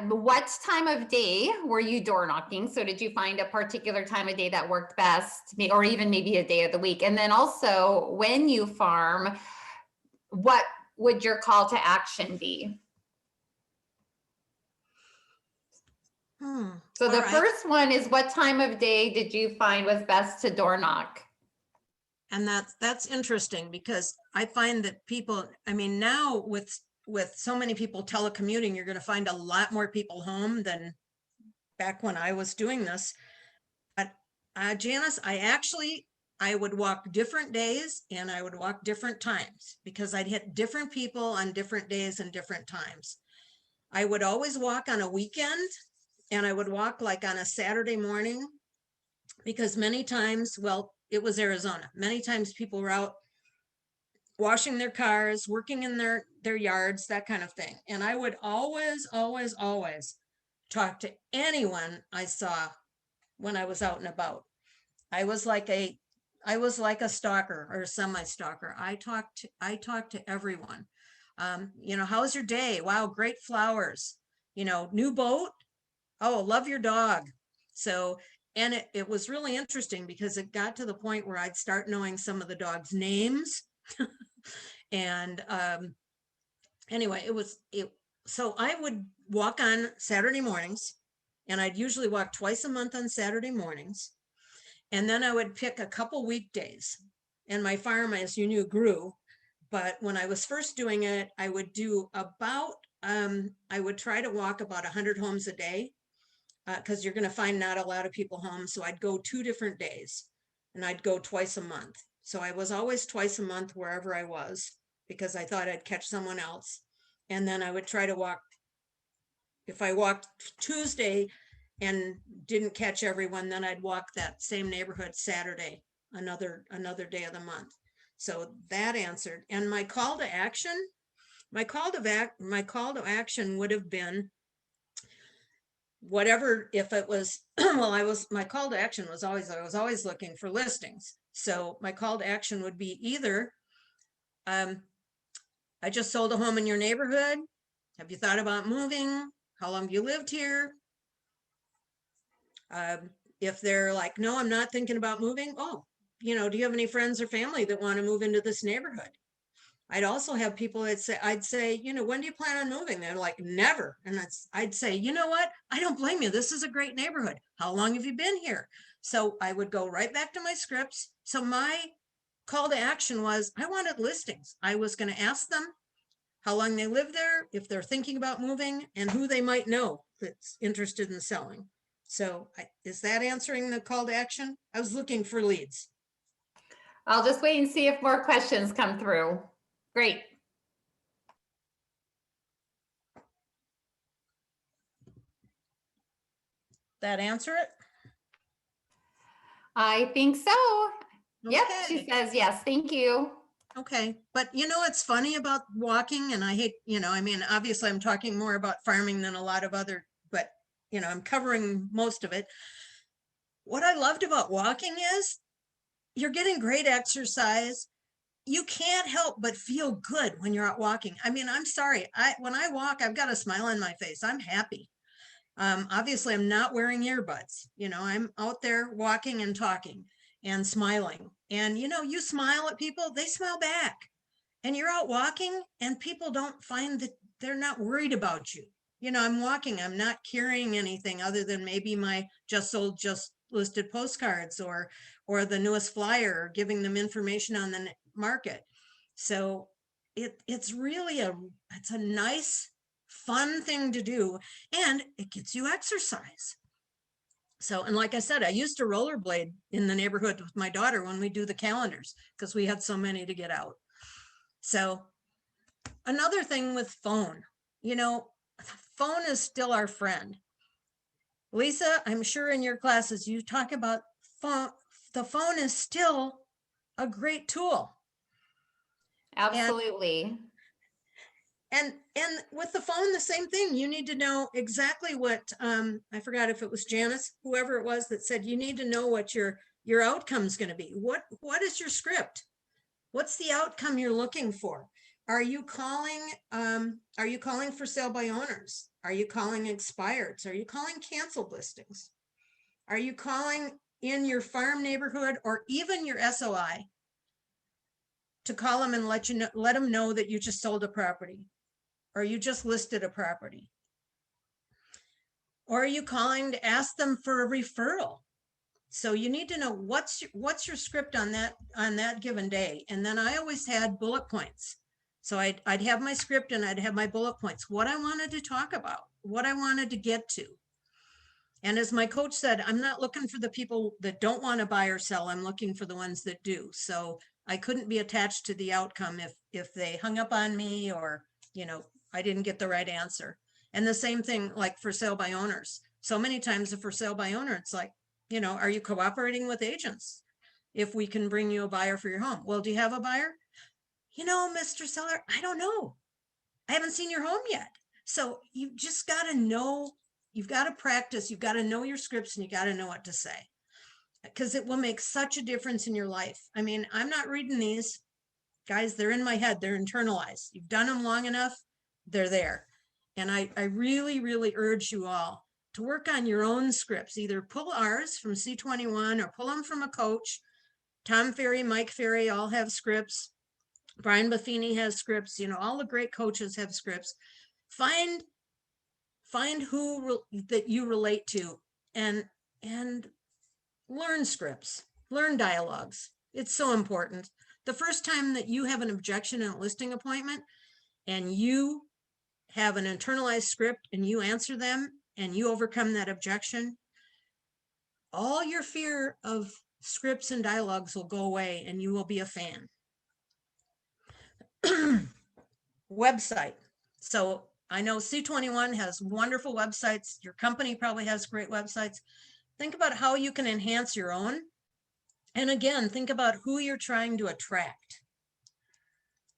What time of day were you door knocking? So did you find a particular time of day that worked best, or even maybe a day of the week? And then also, when you farm, what would your call to action be? So the first one is, what time of day did you find was best to door knock? And that's interesting, because I find that people, I mean, now with so many people telecommuting, you're going to find a lot more people home than back when I was doing this. But Janice, I would walk different days and I would walk different times, because I'd hit different people on different days and different times. I would always walk on a weekend, and I would walk like on a Saturday morning, because many times, well, it was Arizona. Many times people were out washing their cars, working in their yards, that kind of thing. And I would always talk to anyone I saw when I was out and about. I was like a stalker or a semi-stalker. I talked to everyone. How's your day? Wow, great flowers. New boat. Oh, love your dog. So, and it was really interesting, because it got to the point where I'd start knowing some of the dogs' names. And anyway, so I would walk on Saturday mornings, and I'd usually walk twice a month on Saturday mornings. And then I would pick a couple weekdays, and my farm, as you knew, grew. But when I was first doing it, I would do about, I would try to walk about 100 homes a day, because you're going to find not a lot of people home. So I'd go 2 different days, and I'd go twice a month. So I was always twice a month wherever I was, because I thought I'd catch someone else. And then I would try to walk, if I walked Tuesday and didn't catch everyone, then I'd walk that same neighborhood Saturday, another day of the month. So that answered. And my call to action would have been whatever, if it was, well, my call to action was always, I was always looking for listings. So my call to action would be either, I just sold a home in your neighborhood. Have you thought about moving? How long have you lived here? If they're like, no, I'm not thinking about moving. Oh, do you have any friends or family that want to move into this neighborhood? I'd also have people that say, I'd say, when do you plan on moving? They're like, never. And I'd say, you know what? I don't blame you. This is a great neighborhood. How long have you been here? So I would go right back to my scripts. So my call to action was, I wanted listings. I was going to ask them how long they live there, if they're thinking about moving, and who they might know that's interested in selling. So is that answering the call to action? I was looking for leads. I'll just wait and see if more questions come through. Great. That answer it? I think so. Okay. Yep, she says yes. Thank you. Okay, but it's funny about walking, and I hate, I mean, obviously I'm talking more about farming than a lot of other, but I'm covering most of it. What I loved about walking is you're getting great exercise. You can't help but feel good when you're out walking. I mean, I'm sorry, when I walk, I've got a smile on my face. I'm happy. Obviously I'm not wearing earbuds. I'm out there walking and talking and smiling, and you smile at people, they smile back. And you're out walking, and people don't find that, they're not worried about you. I'm walking, I'm not carrying anything other than maybe my just listed postcards, or the newest flyer, or giving them information on the market. So it's really it's a nice, fun thing to do, and it gets you exercise. So, and like I said, I used to rollerblade in the neighborhood with my daughter when we do the calendars, because we had so many to get out. So another thing with phone, phone is still our friend. Lisa, I'm sure in your classes you talk about the phone is still a great tool. Absolutely. And with the phone, the same thing. You need to know exactly what, I forgot if it was Janice, whoever it was that said, you need to know what your outcome is going to be. What is your script? What's the outcome you're looking for? Are you calling for sale by owners? Are you calling expireds? Are you calling canceled listings? Are you calling in your farm neighborhood or even your SOI to call them and let them know that you just sold a property or you just listed a property? Or are you calling to ask them for a referral? So you need to know what's your script on that given day. And then I always had bullet points. So I'd have my script and I'd have my bullet points, what I wanted to talk about, what I wanted to get to. And as my coach said, I'm not looking for the people that don't want to buy or sell. I'm looking for the ones that do. So I couldn't be attached to the outcome if they hung up on me or, I didn't get the right answer. And the same thing like for sale by owners. So many times if for sale by owner, it's like, are you cooperating with agents? If we can bring you a buyer for your home. Well, do you have a buyer? Mr. Seller, I don't know. I haven't seen your home yet. So you just got to know, you've got to practice, you've got to know your scripts and you got to know what to say because it will make such a difference in your life. I mean, I'm not reading these guys. They're in my head. They're internalized. You've done them long enough. They're there. And I really, really urge you all to work on your own scripts. Either pull ours from C21 or pull them from a coach. Tom Ferry, Mike Ferry all have scripts. Brian Buffini has scripts. All the great coaches have scripts. Find who that you relate to and learn scripts, learn dialogues. It's so important. The first time that you have an objection in a listing appointment and you have an internalized script and you answer them and you overcome that objection, all your fear of scripts and dialogues will go away and you will be a fan. Website. So I know C21 has wonderful websites. Your company probably has great websites. Think about how you can enhance your own. And again, think about who you're trying to attract.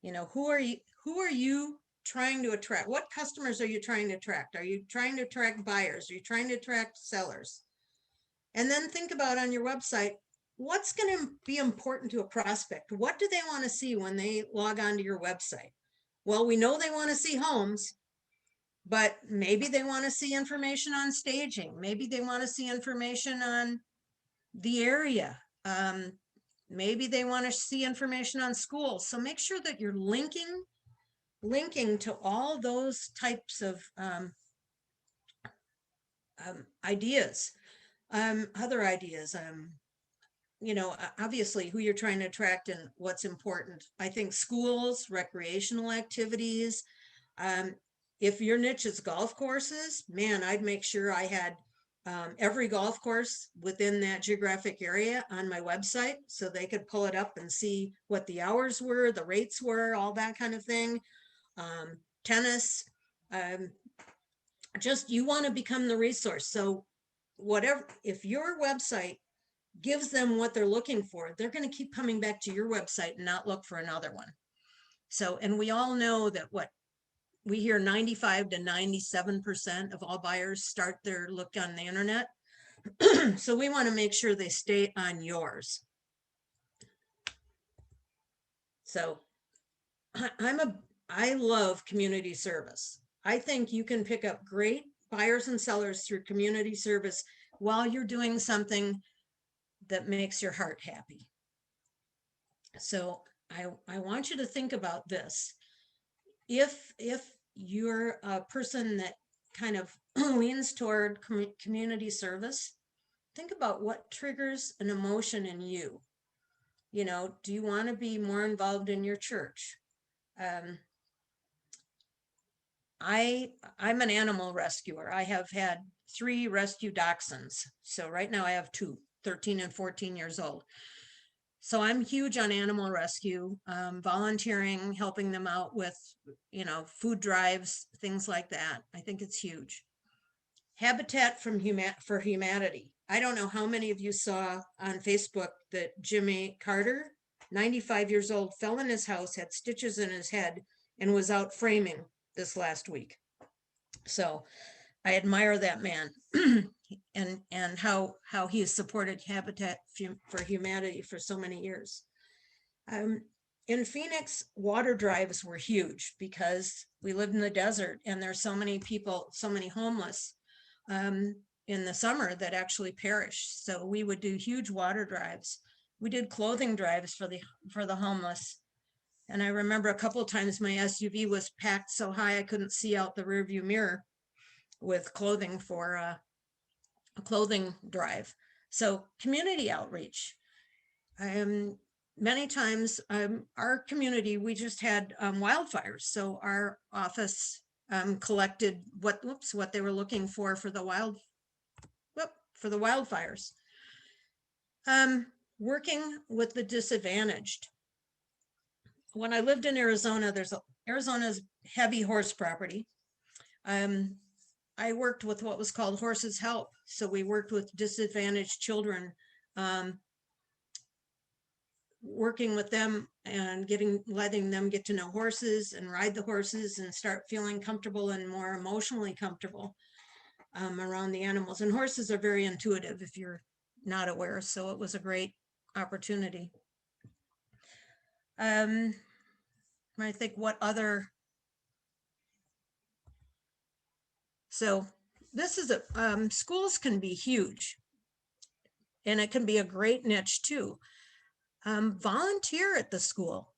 Who are you trying to attract? What customers are you trying to attract? Are you trying to attract buyers? Are you trying to attract sellers? And then think about on your website, what's going to be important to a prospect? What do they want to see when they log onto your website? Well, we know they want to see homes, but maybe they want to see information on staging. Maybe they want to see information on the area. Maybe they want to see information on schools. So make sure that you're linking to all those types of ideas, other ideas, obviously who you're trying to attract and what's important. I think schools, recreational activities. If your niche is golf courses, man, I'd make sure I had every golf course within that geographic area on my website so they could pull it up and see what the hours were, the rates were, all that kind of thing. Tennis, just you want to become the resource. So whatever, if your website gives them what they're looking for, they're going to keep coming back to your website and not look for another one. So, and we all know that we hear 95 to 97% of all buyers start their look on the internet. So we want to make sure they stay on yours. So I love community service. I think you can pick up great buyers and sellers through community service while you're doing something that makes your heart happy. So I want you to think about this. If you're a person that kind of leans toward community service, think about what triggers an emotion in you. Do you want to be more involved in your church? I'm an animal rescuer. I have had 3 rescue dachshunds. So right now I have 2, 13 and 14 years old. So I'm huge on animal rescue, volunteering, helping them out with, food drives, things like that. I think it's huge. Habitat for Humanity. I don't know how many of you saw on Facebook that Jimmy Carter, 95 years old, fell in his house, had stitches in his head, and was out framing this last week. So I admire that man and how he has supported Habitat for Humanity for so many years. In Phoenix, water drives were huge because we lived in the desert and there's so many people, so many homeless in the summer that actually perish. So we would do huge water drives. We did clothing drives for the homeless. And I remember a couple of times my SUV was packed so high I couldn't see out the rearview mirror with clothing for a clothing drive. So community outreach. Many times our community, we just had wildfires. So our office collected what they were looking for the wildfires. Working with the disadvantaged. When I lived in Arizona, Arizona's heavy horse property. I worked with what was called Horses Help. So we worked with disadvantaged children, working with them and letting them get to know horses and ride the horses and start feeling comfortable and more emotionally comfortable around the animals. And horses are very intuitive if you're not aware. So it was a great opportunity. I think what other. So this is schools can be huge and it can be a great niche too. Volunteer at the school,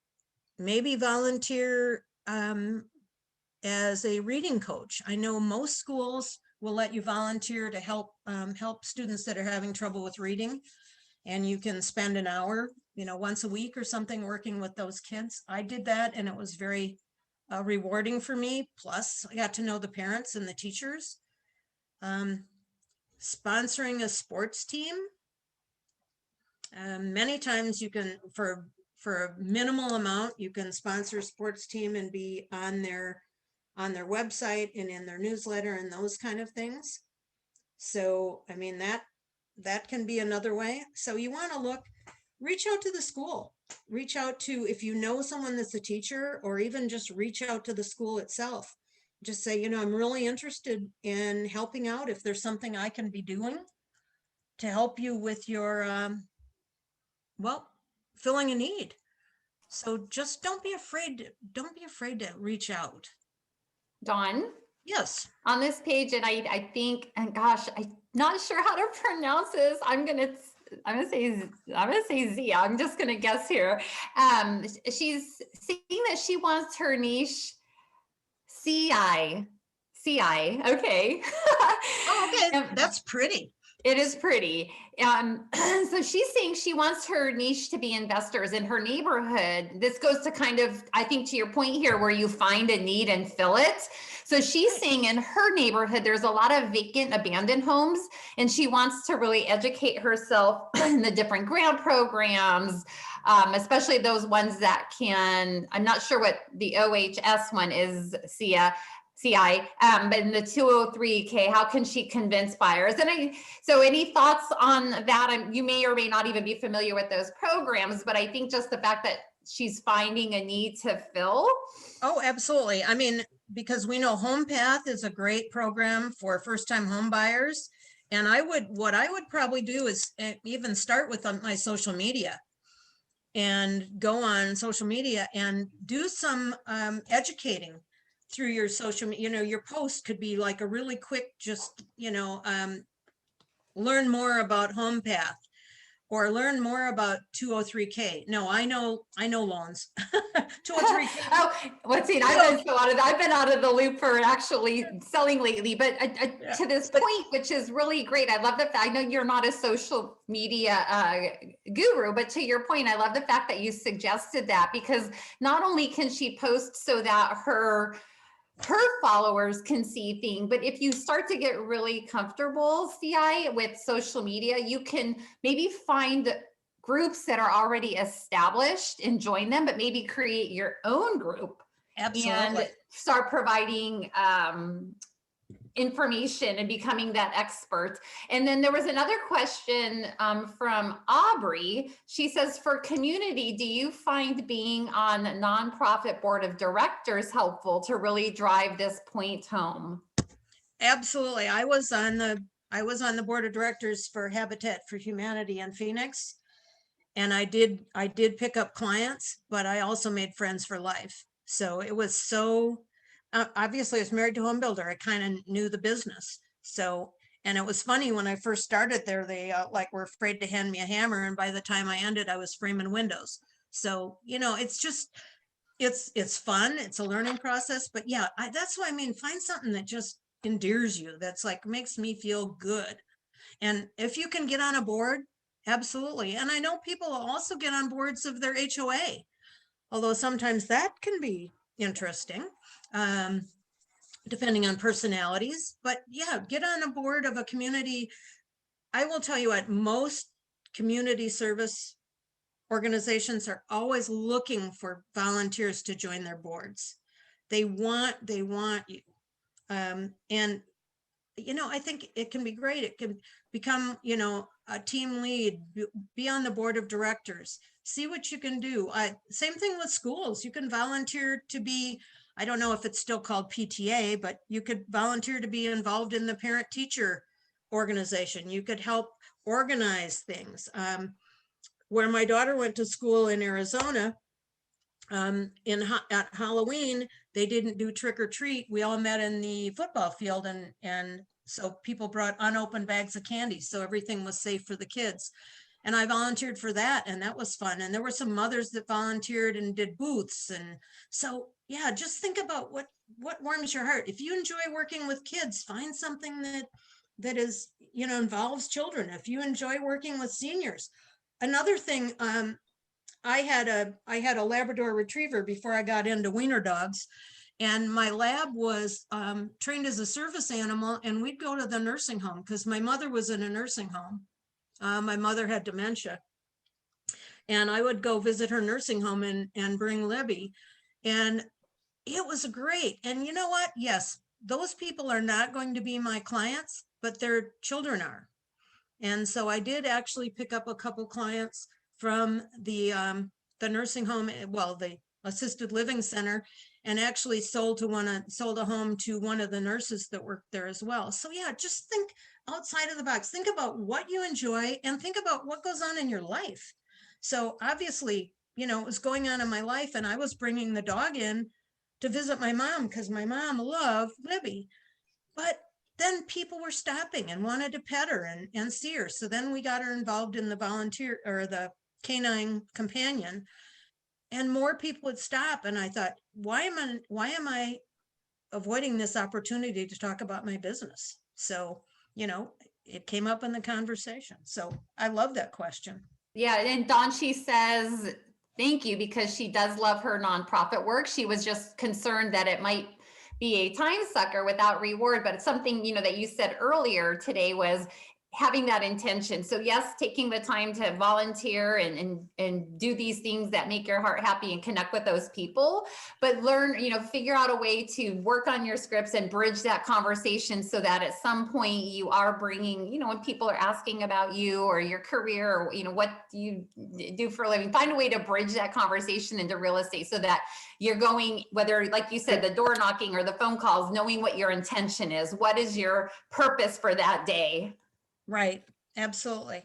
maybe volunteer as a reading coach. I know most schools will let you volunteer to help students that are having trouble with reading, and you can spend an hour, once a week or something working with those kids. I did that and it was very rewarding for me. Plus I got to know the parents and the teachers. Sponsoring a sports team. Many times you can, for a minimal amount, you can sponsor a sports team and be on their website and in their newsletter and those kind of things. So, I mean, that can be another way. So you want to reach out to the school, reach out to, if you know someone that's a teacher, or even just reach out to the school itself. Just say, I'm really interested in helping out. If there's something I can be doing to help you with your, filling a need. So just don't be afraid to reach out. Dawn? Yes. On this page, and I think, and gosh, I'm not sure how to pronounce this. I'm gonna say Zia. I'm just gonna guess here. She's saying that she wants her niche CI. Okay. Oh, okay, that's pretty. It is pretty. So she's saying she wants her niche to be investors in her neighborhood. This goes to kind of, I think, to your point here, where you find a need and fill it. So she's saying in her neighborhood, there's a lot of vacant, abandoned homes, and she wants to really educate herself in the different grant programs, especially those ones that can, I'm not sure what the OHS one is, CI, but in the 203K, how can she convince buyers? And so any thoughts on that? You may or may not even be familiar with those programs, but I think just the fact that she's finding a need to fill. Oh, absolutely. I mean, because we know Home Path is a great program for first-time home buyers. And what I would probably do is even start with my social media and go on social media and do some educating through your social media. Your post could be like a really quick, just, learn more about Home Path or learn more about 203K. No, I know loans. 203K. Oh, what's it? I've been out of the loop for actually selling lately, but to this point, which is really great. I love the fact, I know you're not a social media guru, but to your point, I love the fact that you suggested that, because not only can she post so that her followers can see things, but if you start to get really comfortable, CI, with social media, you can maybe find groups that are already established and join them, but maybe create your own group. Absolutely. And start providing information and becoming that expert. And then there was another question from Aubrey. She says, for community, do you find being on a nonprofit board of directors helpful to really drive this point home? Absolutely. I was on the board of directors for Habitat for Humanity in Phoenix. And I did pick up clients, but I also made friends for life. So it was so, obviously I was married to a home builder. I kind of knew the business. So, and it was funny when I first started there, they like were afraid to hand me a hammer. And by the time I ended, I was framing windows. So, it's just, it's fun. It's a learning process, but yeah, that's what I mean. Find something that just endears you. That's like, makes me feel good. And if you can get on a board, absolutely. And I know people also get on boards of their HOA, although sometimes that can be interesting, depending on personalities. But yeah, get on a board of a community. I will tell you what, most community service organizations are always looking for volunteers to join their boards. They want you. And I think it can be great. It can become, a team lead, be on the board of directors, see what you can do. Same thing with schools. You can volunteer to be, I don't know if it's still called PTA, but you could volunteer to be involved in the parent teacher organization. You could help organize things. Where my daughter went to school in Arizona, at Halloween, they didn't do trick or treat. We all met in the football field, and so people brought unopened bags of candy, so everything was safe for the kids. And I volunteered for that, and that was fun. And there were some mothers that volunteered and did booths. And so, yeah, just think about what warms your heart. If you enjoy working with kids, find something that is, involves children. If you enjoy working with seniors. Another thing, I had a Labrador Retriever before I got into wiener dogs, and my lab was trained as a service animal, and we'd go to the nursing home because my mother was in a nursing home. My mother had dementia, and I would go visit her nursing home and bring Libby, and it was great. And you know what? Yes, those people are not going to be my clients, but their children are. And so I did actually pick up a couple clients from the nursing home, the assisted living center, and actually sold a home to one of the nurses that worked there as well. So yeah, just think outside of the box. Think about what you enjoy and think about what goes on in your life. So obviously, it was going on in my life, and I was bringing the dog in to visit my mom because my mom loved Libby. But then people were stopping and wanted to pet her and see her. So then we got her involved in the volunteer or the canine companion, and more people would stop. And I thought, why am I avoiding this opportunity to talk about my business? So, it came up in the conversation. So I love that question. Yeah, and Dawn, she says, thank you, because she does love her nonprofit work. She was just concerned that it might be a time sucker without reward, but it's something, that you said earlier today was having that intention. So yes, taking the time to volunteer and do these things that make your heart happy and connect with those people, but learn, figure out a way to work on your scripts and bridge that conversation so that at some point you are bringing, when people are asking about you or your career or, what you do for a living, find a way to bridge that conversation into real estate so that you're going, whether, like you said, the door knocking or the phone calls, knowing what your intention is, what is your purpose for that day? Right. Absolutely.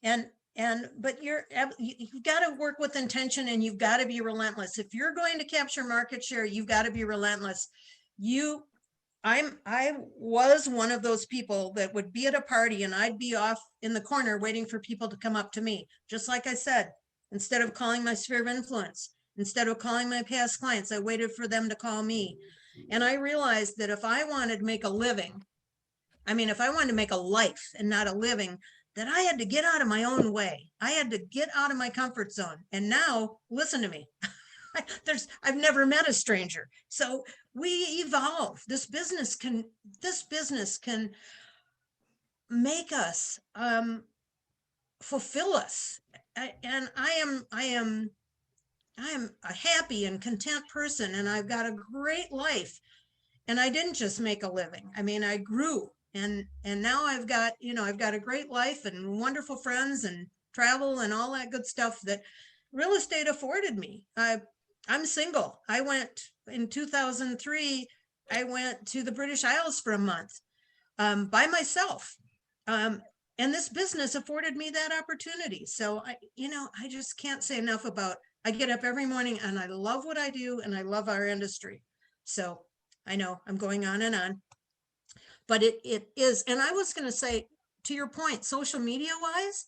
But you've got to work with intention, and you've got to be relentless. If you're going to capture market share, you've got to be relentless. I was one of those people that would be at a party and I'd be off in the corner waiting for people to come up to me. Just like I said, instead of calling my sphere of influence, instead of calling my past clients, I waited for them to call me. And I realized that if I wanted to make a living, if I wanted to make a life and not a living, then I had to get out of my own way. I had to get out of my comfort zone. And now, listen to me. I've never met a stranger. So we evolve. This business can make us fulfill us. And I am a happy and content person, and I've got a great life. And I didn't just make a living. I mean, I grew, and now I've got, I've got a great life and wonderful friends and travel and all that good stuff that real estate afforded me. I'm single. I went in 2003, I went to the British Isles for a month by myself. And this business afforded me that opportunity. So I just can't say enough about, I get up every morning and I love what I do and I love our industry. So I know I'm going on, but it is. And I was going to say, to your point, social media wise,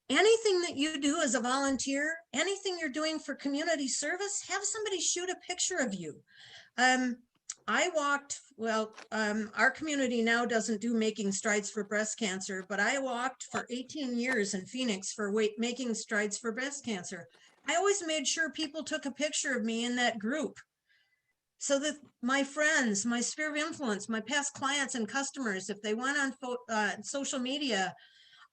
anything that you do as a volunteer, anything you're doing for community service, have somebody shoot a picture of you. I walked, our community now doesn't do Making Strides for Breast Cancer, but I walked for 18 years in Phoenix for Making Strides for Breast Cancer. I always made sure people took a picture of me in that group so that my friends, my sphere of influence, my past clients and customers, if they went on social media,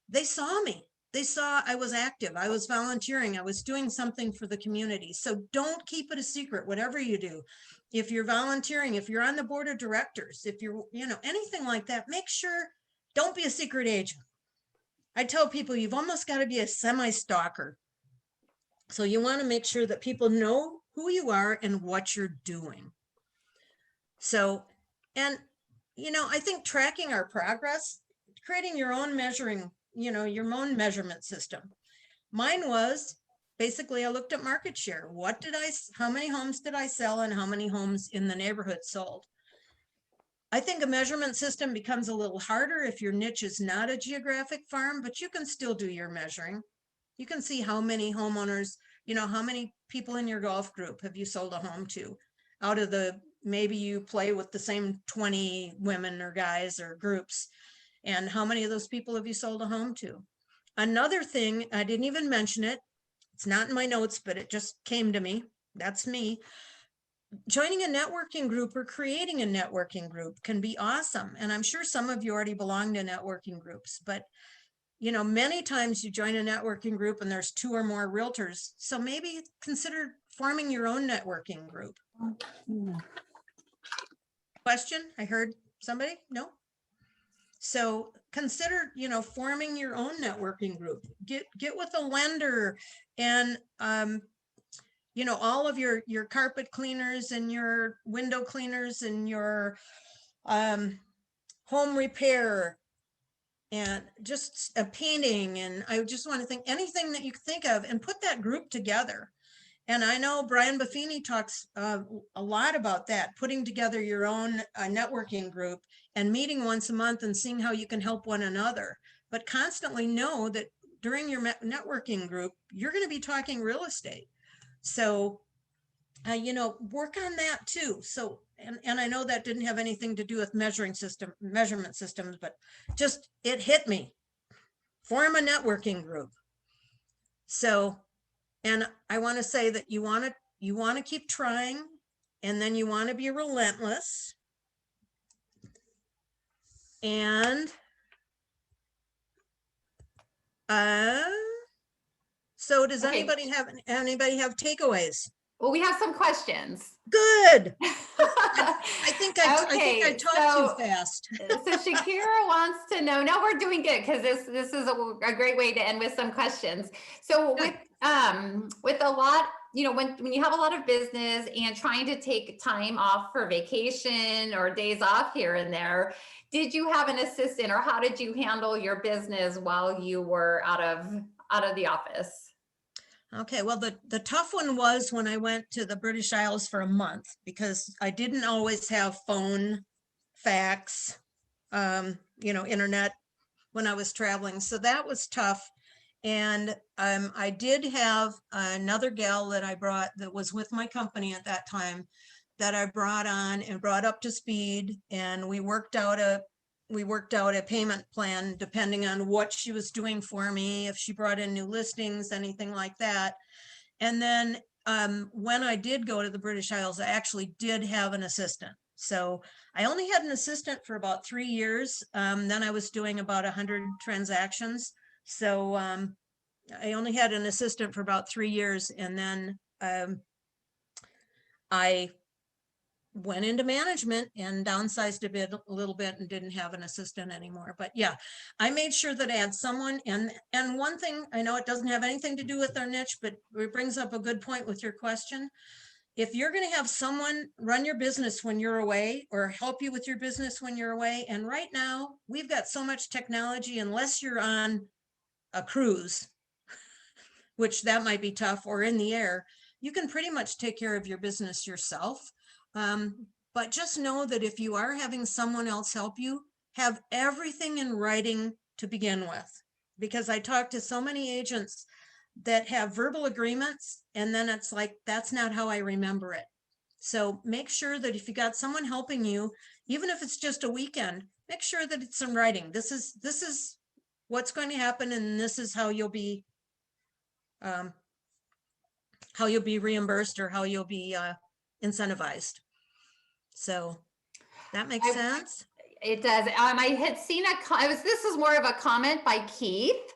they saw me. They saw I was active, I was volunteering, I was doing something for the community. So don't keep it a secret, whatever you do. If you're volunteering, if you're on the board of directors, if you're, anything like that, make sure, don't be a secret agent. I tell people you've almost got to be a semi-stalker. So you want to make sure that people know who you are and what you're doing. So, and, I think tracking our progress, creating your own measuring, your own measurement system. Mine was basically, I looked at market share. How many homes did I sell and how many homes in the neighborhood sold? I think a measurement system becomes a little harder if your niche is not a geographic farm, but you can still do your measuring. You can see how many homeowners, how many people in your golf group have you sold a home to out of maybe you play with the same 20 women or guys or groups. And how many of those people have you sold a home to? Another thing, I didn't even mention it. It's not in my notes, but it just came to me. That's me. Joining a networking group or creating a networking group can be awesome. And I'm sure some of you already belong to networking groups, but many times you join a networking group and there's 2 or more realtors. So maybe consider forming your own networking group. Question? I heard somebody? No? So consider, forming your own networking group. Get with a lender and, all of your carpet cleaners and your window cleaners and your home repair and just a painting. And I just want to think anything that you think of and put that group together. And I know Brian Buffini talks a lot about that, putting together your own networking group and meeting once a month and seeing how you can help one another. But constantly know that during your networking group, you're going to be talking real estate. So, work on that too. So, and I know that didn't have anything to do with measurement systems, but just, it hit me. Form a networking group. So, and I want to say that you want to keep trying, and then you want to be relentless. And so does anybody have takeaways? Well, we have some questions. Good. I think I talked too fast. So Shakira wants to know. No, we're doing good because this is a great way to end with some questions. So with a lot, when you have a lot of business and trying to take time off for vacation or days off here and there, did you have an assistant, or how did you handle your business while you were out of the office? Okay, well, the tough one was when I went to the British Isles for a month, because I didn't always have phone, fax, internet when I was traveling. So that was tough. And I did have another gal that I brought that was with my company at that time that I brought on and brought up to speed. And we worked out a payment plan depending on what she was doing for me, if she brought in new listings, anything like that. And then when I did go to the British Isles, I actually did have an assistant. So I only had an assistant for about 3 years. Then I was doing about 100 transactions. So I only had an assistant for about 3 years. And then I went into management and downsized a little bit and didn't have an assistant anymore. But yeah, I made sure that I had someone. And one thing, I know it doesn't have anything to do with our niche, but it brings up a good point with your question. If you're going to have someone run your business when you're away or help you with your business when you're away, and right now we've got so much technology, unless you're on a cruise, which that might be tough, or in the air, you can pretty much take care of your business yourself. But just know that if you are having someone else help you, have everything in writing to begin with. Because I talk to so many agents that have verbal agreements, and then it's like, that's not how I remember it. So make sure that if you got someone helping you, even if it's just a weekend, make sure that it's in writing. This is what's going to happen, and this is how you'll be reimbursed, or how you'll be incentivized. So that makes sense. It does. I had seen this is more of a comment by Keith.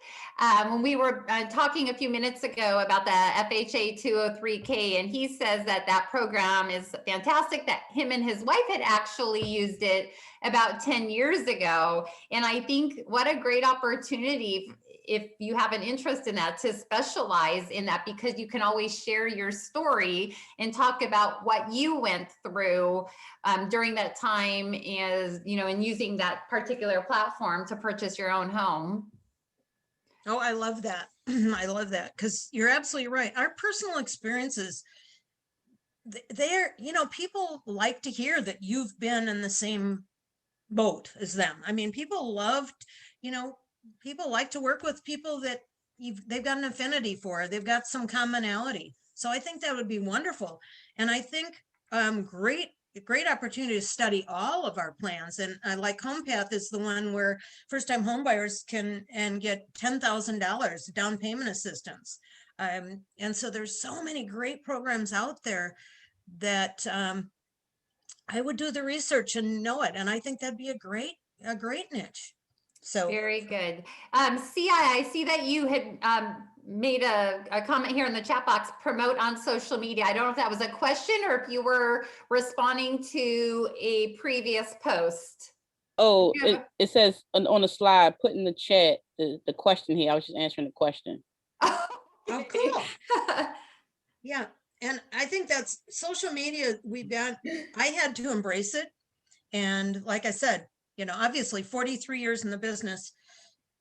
When we were talking a few minutes ago about the FHA 203K, and he says that program is fantastic, that him and his wife had actually used it about 10 years ago. And I think what a great opportunity, if you have an interest in that, to specialize in that, because you can always share your story and talk about what you went through during that time, as you know, and using that particular platform to purchase your own home. Oh, I love that. I love that, because you're absolutely right. Our personal experiences, they're, people like to hear that you've been in the same boat as them. I mean, people like to work with people that they've got an affinity for, they've got some commonality. So I think that would be wonderful. And I think great opportunity to study all of our plans. And like HomePath is the one where first-time homebuyers can get $10,000 down payment assistance. And so there's so many great programs out there that I would do the research and know it. And I think that'd be a great niche. So very good. I see that you had made a comment here in the chat box, promote on social media. I don't know if that was a question or if you were responding to a previous post. Oh, it says on the slide, put in the chat the question here. I was just answering the question. Oh, cool. Yeah. And I think that's social media. I had to embrace it. And like I said, obviously 43 years in the business,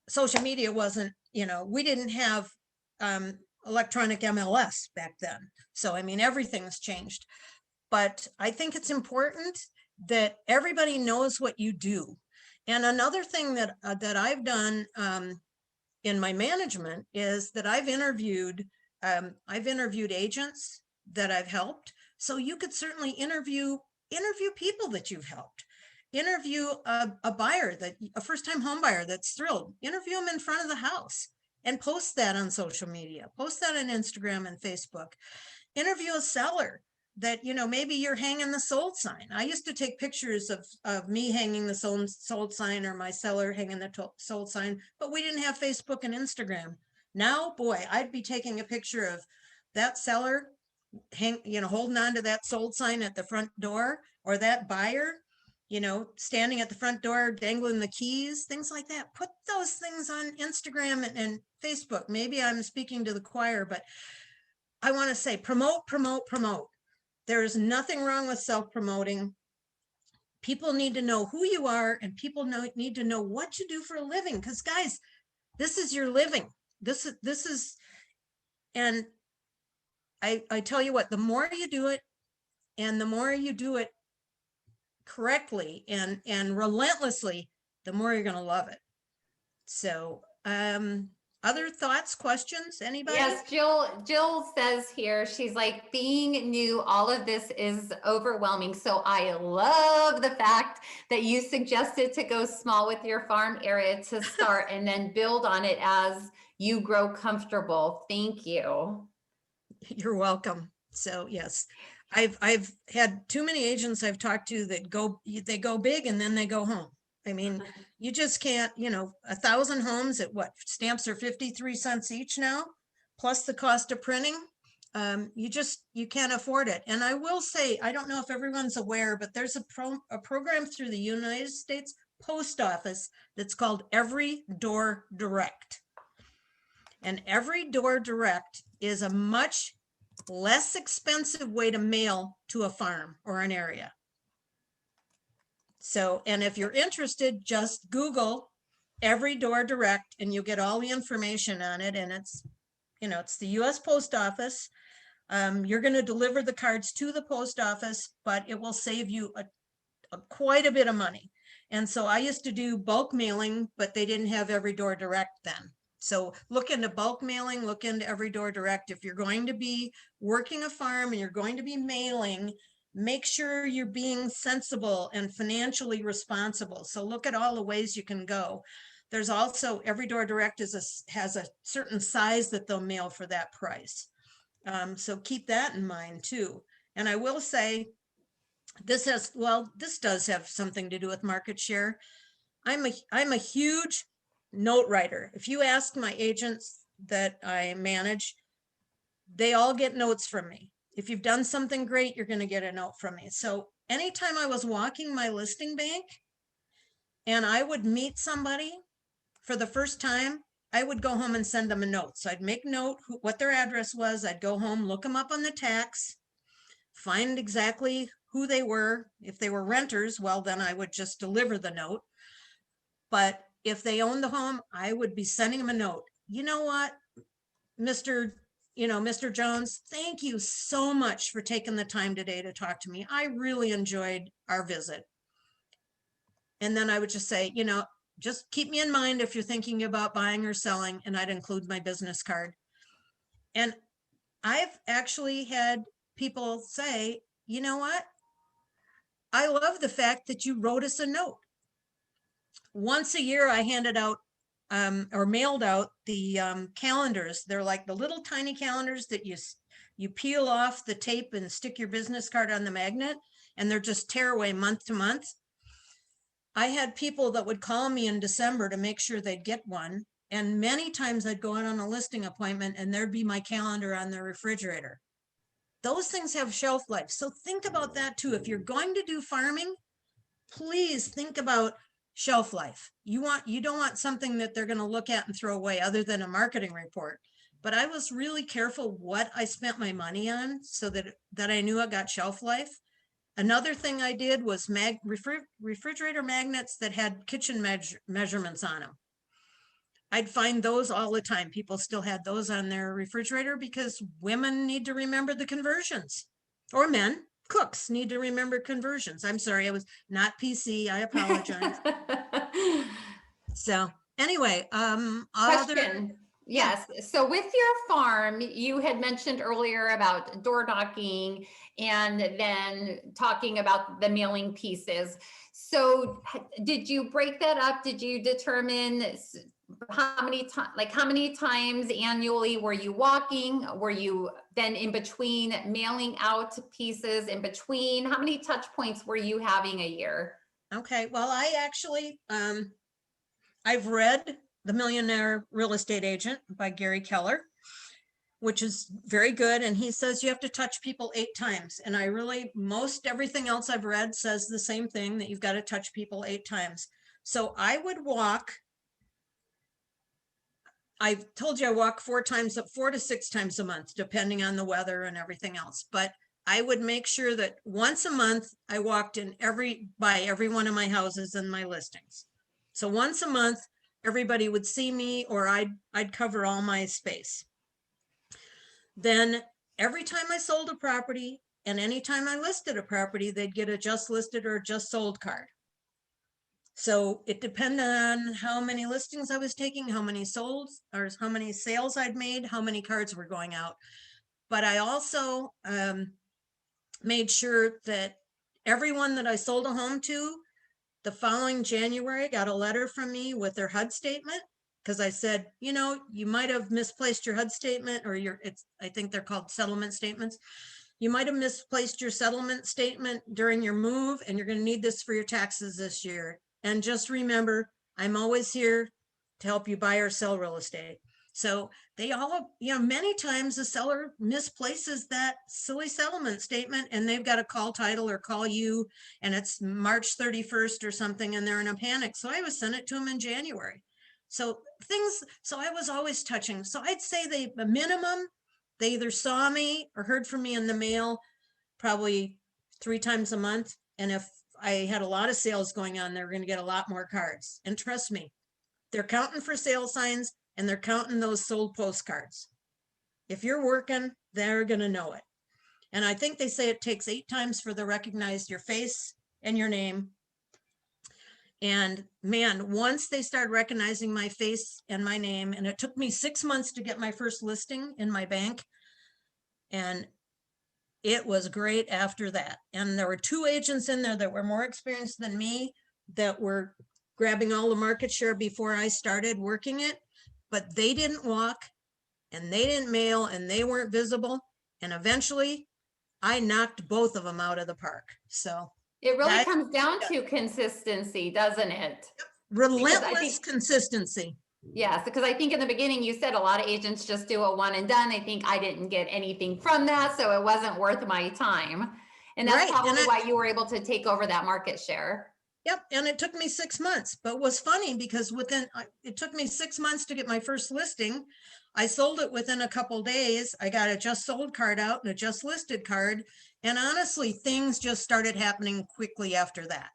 social media wasn't, we didn't have electronic MLS back then. So, I mean, everything's changed. But I think it's important that everybody knows what you do. And another thing that I've done in my management is that I've interviewed agents that I've helped. So you could certainly interview people that you've helped. Interview a buyer, a first-time home buyer that's thrilled. Interview them in front of the house and post that on social media. Post that on Instagram and Facebook. Interview a seller that, maybe you're hanging the sold sign. I used to take pictures of me hanging the sold sign, or my seller hanging the sold sign, but we didn't have Facebook and Instagram. Now, boy, I'd be taking a picture of that seller holding on to that sold sign at the front door, or that buyer, standing at the front door, dangling the keys, things like that. Put those things on Instagram and Facebook. Maybe I'm speaking to the choir, but I want to say promote, promote, promote. There is nothing wrong with self-promoting. People need to know who you are, and people need to know what you do for a living. Because guys, this is your living. This is, and I tell you what, the more you do it, and the more you do it correctly and relentlessly, the more you're going to love it. So, other thoughts, questions, anybody? Yes, Jill says here, she's like, being new, all of this is overwhelming. So I love the fact that you suggested to go small with your farm area to start and then build on it as you grow comfortable. Thank you. You're welcome. So yes, I've had too many agents I've talked to that they go big and then they go home. I mean, you just can't, 1,000 homes at what, stamps are 53 cents each now, plus the cost of printing. you can't afford it. And I will say, I don't know if everyone's aware, but there's a program through the United States Post Office that's called Every Door Direct. And Every Door Direct is a much less expensive way to mail to a farm or an area. So, and if you're interested, just Google Every Door Direct and you'll get all the information on it. And it's, it's the US Post Office. You're going to deliver the cards to the post office, but it will save you quite a bit of money. And so I used to do bulk mailing, but they didn't have Every Door Direct then. So look into bulk mailing, look into Every Door Direct. If you're going to be working a farm and you're going to be mailing, make sure you're being sensible and financially responsible. So look at all the ways you can go. There's also Every Door Direct has a certain size that they'll mail for that price. So keep that in mind too. And I will say, this does have something to do with market share. I'm a huge note writer. If you ask my agents that I manage, they all get notes from me. If you've done something great, you're going to get a note from me. So anytime I was walking my listing bank and I would meet somebody for the first time, I would go home and send them a note. So I'd make note what their address was. I'd go home, look them up on the tax, find exactly who they were. If they were renters, well, then I would just deliver the note. But if they owned the home, I would be sending them a note. You know what, Mr. Jones, thank you so much for taking the time today to talk to me. I really enjoyed our visit. And then I would just say, just keep me in mind if you're thinking about buying or selling, and I'd include my business card. And I've actually had people say, you know what? I love the fact that you wrote us a note. Once a year, I handed out or mailed out the calendars. They're like the little tiny calendars that you peel off the tape and stick your business card on the magnet, and they're just tear away month to month. I had people that would call me in December to make sure they'd get one. And many times I'd go out on a listing appointment and there'd be my calendar on their refrigerator. Those things have shelf life. So think about that too. If you're going to do farming, please think about shelf life. You don't want something that they're going to look at and throw away other than a marketing report. But I was really careful what I spent my money on so that I knew it got shelf life. Another thing I did was refrigerator magnets that had kitchen measurements on them. I'd find those all the time. People still had those on their refrigerator because women need to remember the conversions, or men, cooks need to remember conversions. I'm sorry, I was not PC. I apologize. So anyway, Question. Yes. So with your farm, you had mentioned earlier about door knocking and then talking about the mailing pieces. So did you break that up? Did you determine how many times annually were you walking? Were you then in between mailing out pieces in between? How many touch points were you having a year? Okay. Well, I actually, I've read The Millionaire Real Estate Agent by Gary Keller, which is very good. And he says you have to touch people 8 times. And most everything else I've read says the same thing, that you've got to touch people 8 times. So I would walk, I told you I walk 4 to 6 times a month, depending on the weather and everything else. But I would make sure that once a month I walked by every one of my houses and my listings. So once a month, everybody would see me, or I'd cover all my space. Then every time I sold a property and anytime I listed a property, they'd get a just listed or just sold card. So it depended on how many listings I was taking, how many sold, or how many sales I'd made, how many cards were going out. But I also made sure that everyone that I sold a home to, the following January, got a letter from me with their HUD statement, because I said, you might have misplaced your HUD statement, or I think they're called settlement statements. You might have misplaced your settlement statement during your move, and you're going to need this for your taxes this year. And just remember, I'm always here to help you buy or sell real estate. So they all, many times the seller misplaces that silly settlement statement and they've got to call title or call you, and it's March 31st or something and they're in a panic. So I was sent it to them in January. So I was always touching. So I'd say the minimum, they either saw me or heard from me in the mail probably 3 times a month. And if I had a lot of sales going on, they're going to get a lot more cards. And trust me, they're counting for sale signs and they're counting those sold postcards. If you're working, they're going to know it. And I think they say it takes 8 times for them to recognize your face and your name. And man, once they start recognizing my face and my name, and it took me 6 months to get my first listing in my bank. And it was great after that. And there were 2 agents in there that were more experienced than me that were grabbing all the market share before I started working it, but they didn't walk and they didn't mail and they weren't visible. And eventually I knocked both of them out of the park. So It really that- comes down to consistency, doesn't it? relentless consistency. Yes, because I think in the beginning you said a lot of agents just do a one and done. They think I didn't get anything from that, so it wasn't worth my time. And that's Right, and probably why you were able to take over that market share. Yep, and it took me 6 months, but it was funny because it took me 6 months to get my first listing. I sold it within a couple days. I got a just sold card out and a just listed card. And honestly, things just started happening quickly after that.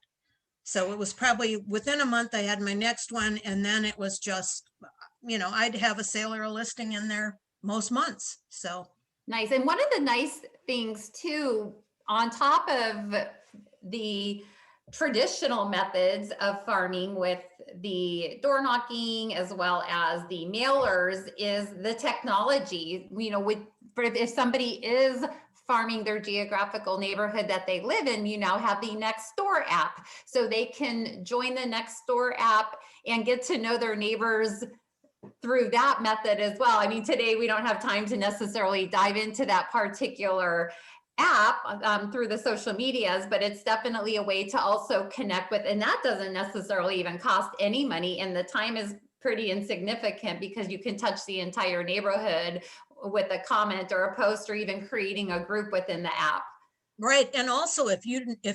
So it was probably within a month I had my next one. And then it was just, I'd have a sale or a listing in there most months. So Nice. And one of the nice things too, on top of the traditional methods of farming with the door knocking as well as the mailers, is the technology. If somebody is farming their geographical neighborhood that they live in, you now have the Nextdoor app, so they can join the Nextdoor app and get to know their neighbors through that method as well. I mean, today we don't have time to necessarily dive into that particular app through the social medias, but it's definitely a way to also connect with, and that doesn't necessarily even cost any money, and the time is pretty insignificant because you can touch the entire neighborhood with a comment or a post or even creating a group within the app. right. And also if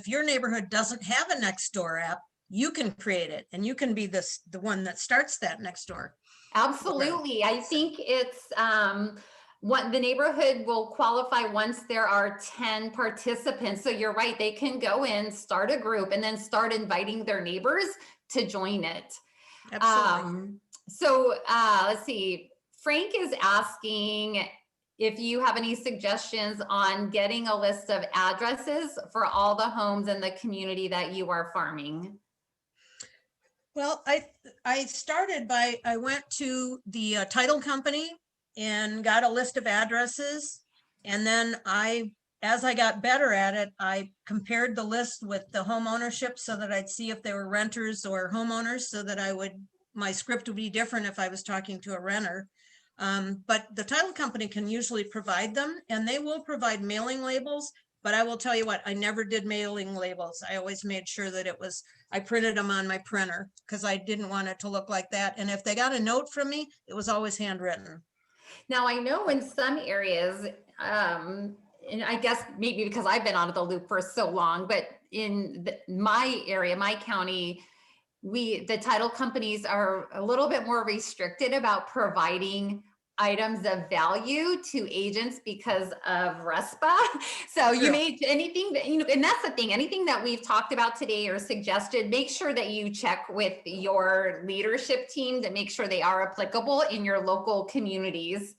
your neighborhood doesn't have a Nextdoor app, you can create it and you can be the one that starts that Nextdoor. Absolutely. I think it's what the neighborhood will qualify once there are 10 participants. So you're right, they can go in, start a group, and then start inviting their neighbors to join it. Absolutely. Let's see. Frank is asking if you have any suggestions on getting a list of addresses for all the homes in the community that you are farming. Well, I started I went to the title company and got a list of addresses. And then as I got better at it, I compared the list with the home ownership so that I'd see if they were renters or homeowners, so that my script would be different if I was talking to a renter. But the title company can usually provide them, and they will provide mailing labels. But I will tell you what, I never did mailing labels. I always made sure that I printed them on my printer because I didn't want it to look like that. And if they got a note from me, it was always handwritten. Now, I know in some areas, and I guess maybe because I've been out of the loop for so long, but in my area, my county, the title companies are a little bit more restricted about providing items of value to agents because of RESPA. So you may, anything that, and that's the thing, anything that we've talked about today or suggested, make sure that you check with your leadership team to make sure they are applicable in your local communities.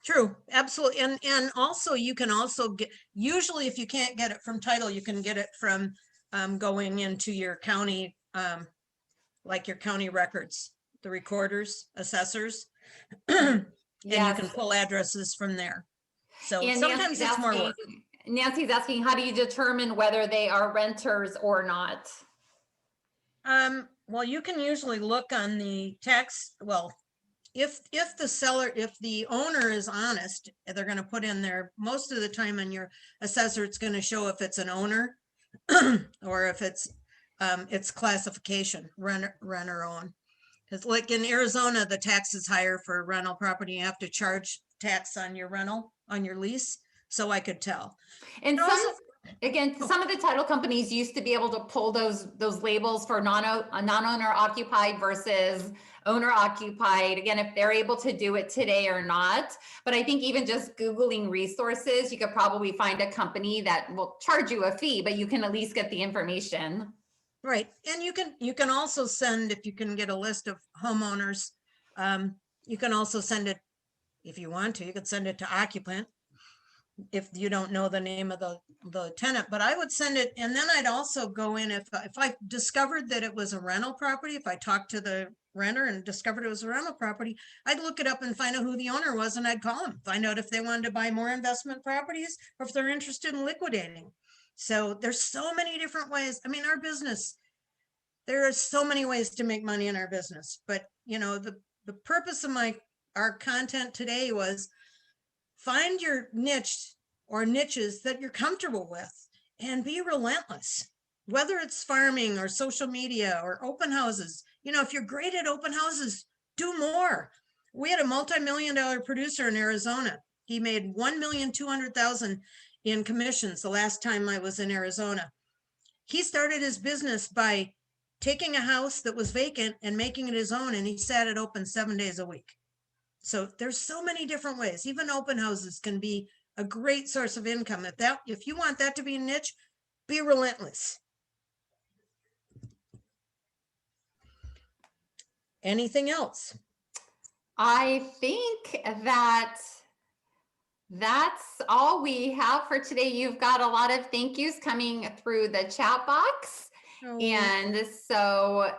True, absolutely. And also you can also get, usually if you can't get it from title, you can get it from going into your county, like your county records, the recorders, assessors. And you can pull addresses from there. So and sometimes it's more work. Nancy's asking, how do you determine whether they are renters or not? Well, you can usually look on the tax. Well, if the owner is honest, they're going to put in there most of the time on your assessor, it's going to show if it's an owner or if it's classification, renter own. It's like in Arizona, the tax is higher for a rental property. You have to charge tax on your rental, on your lease. So I could tell. And And some, also, again, some of the title companies used to be able to pull those labels for non-owner occupied versus owner occupied. Again, if they're able to do it today or not. But I think even just Googling resources, you could probably find a company that will charge you a fee, but you can at least get the information. right. And you can also send, if you can get a list of homeowners, you can also send it, if you want to, you could send it to occupant if you don't know the name of the tenant, but I would send it. And then I'd also go in, if I discovered that it was a rental property, if I talked to the renter and discovered it was a rental property, I'd look it up and find out who the owner was, and I'd call them, find out if they wanted to buy more investment properties or if they're interested in liquidating. So there's so many different ways. I mean, our business, there are so many ways to make money in our business, but you know, the purpose of our content today was find your niche or niches that you're comfortable with and be relentless, whether it's farming or social media or open houses. You know, if you're great at open houses, do more. We had a multi-million-dollar producer in Arizona. He made $1,200,000 in commissions the last time I was in Arizona. He started his business by taking a house that was vacant and making it his own, and he sat it open 7 days a week. So there's so many different ways. Even open houses can be a great source of income. If you want that to be a niche, be relentless. Anything else? I think that's all we have for today. You've got a lot of thank yous coming through the chat box. Oh, And so,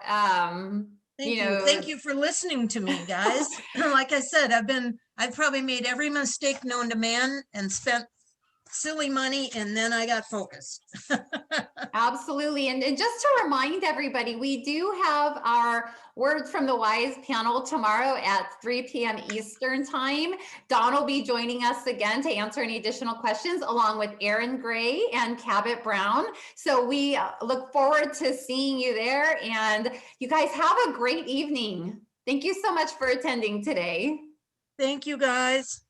thank you for listening to me, guys. Like I said, I've probably made every mistake known to man and spent silly money, and then I got focused. Absolutely. And just to remind everybody, we do have our Words from the Wise panel tomorrow at 3 p.m. Eastern time. Don will be joining us again to answer any additional questions, along with Aaron Gray and Cabot Brown. So we look forward to seeing you there. And you guys have a great evening. Thank you so much for attending today. Thank you, guys.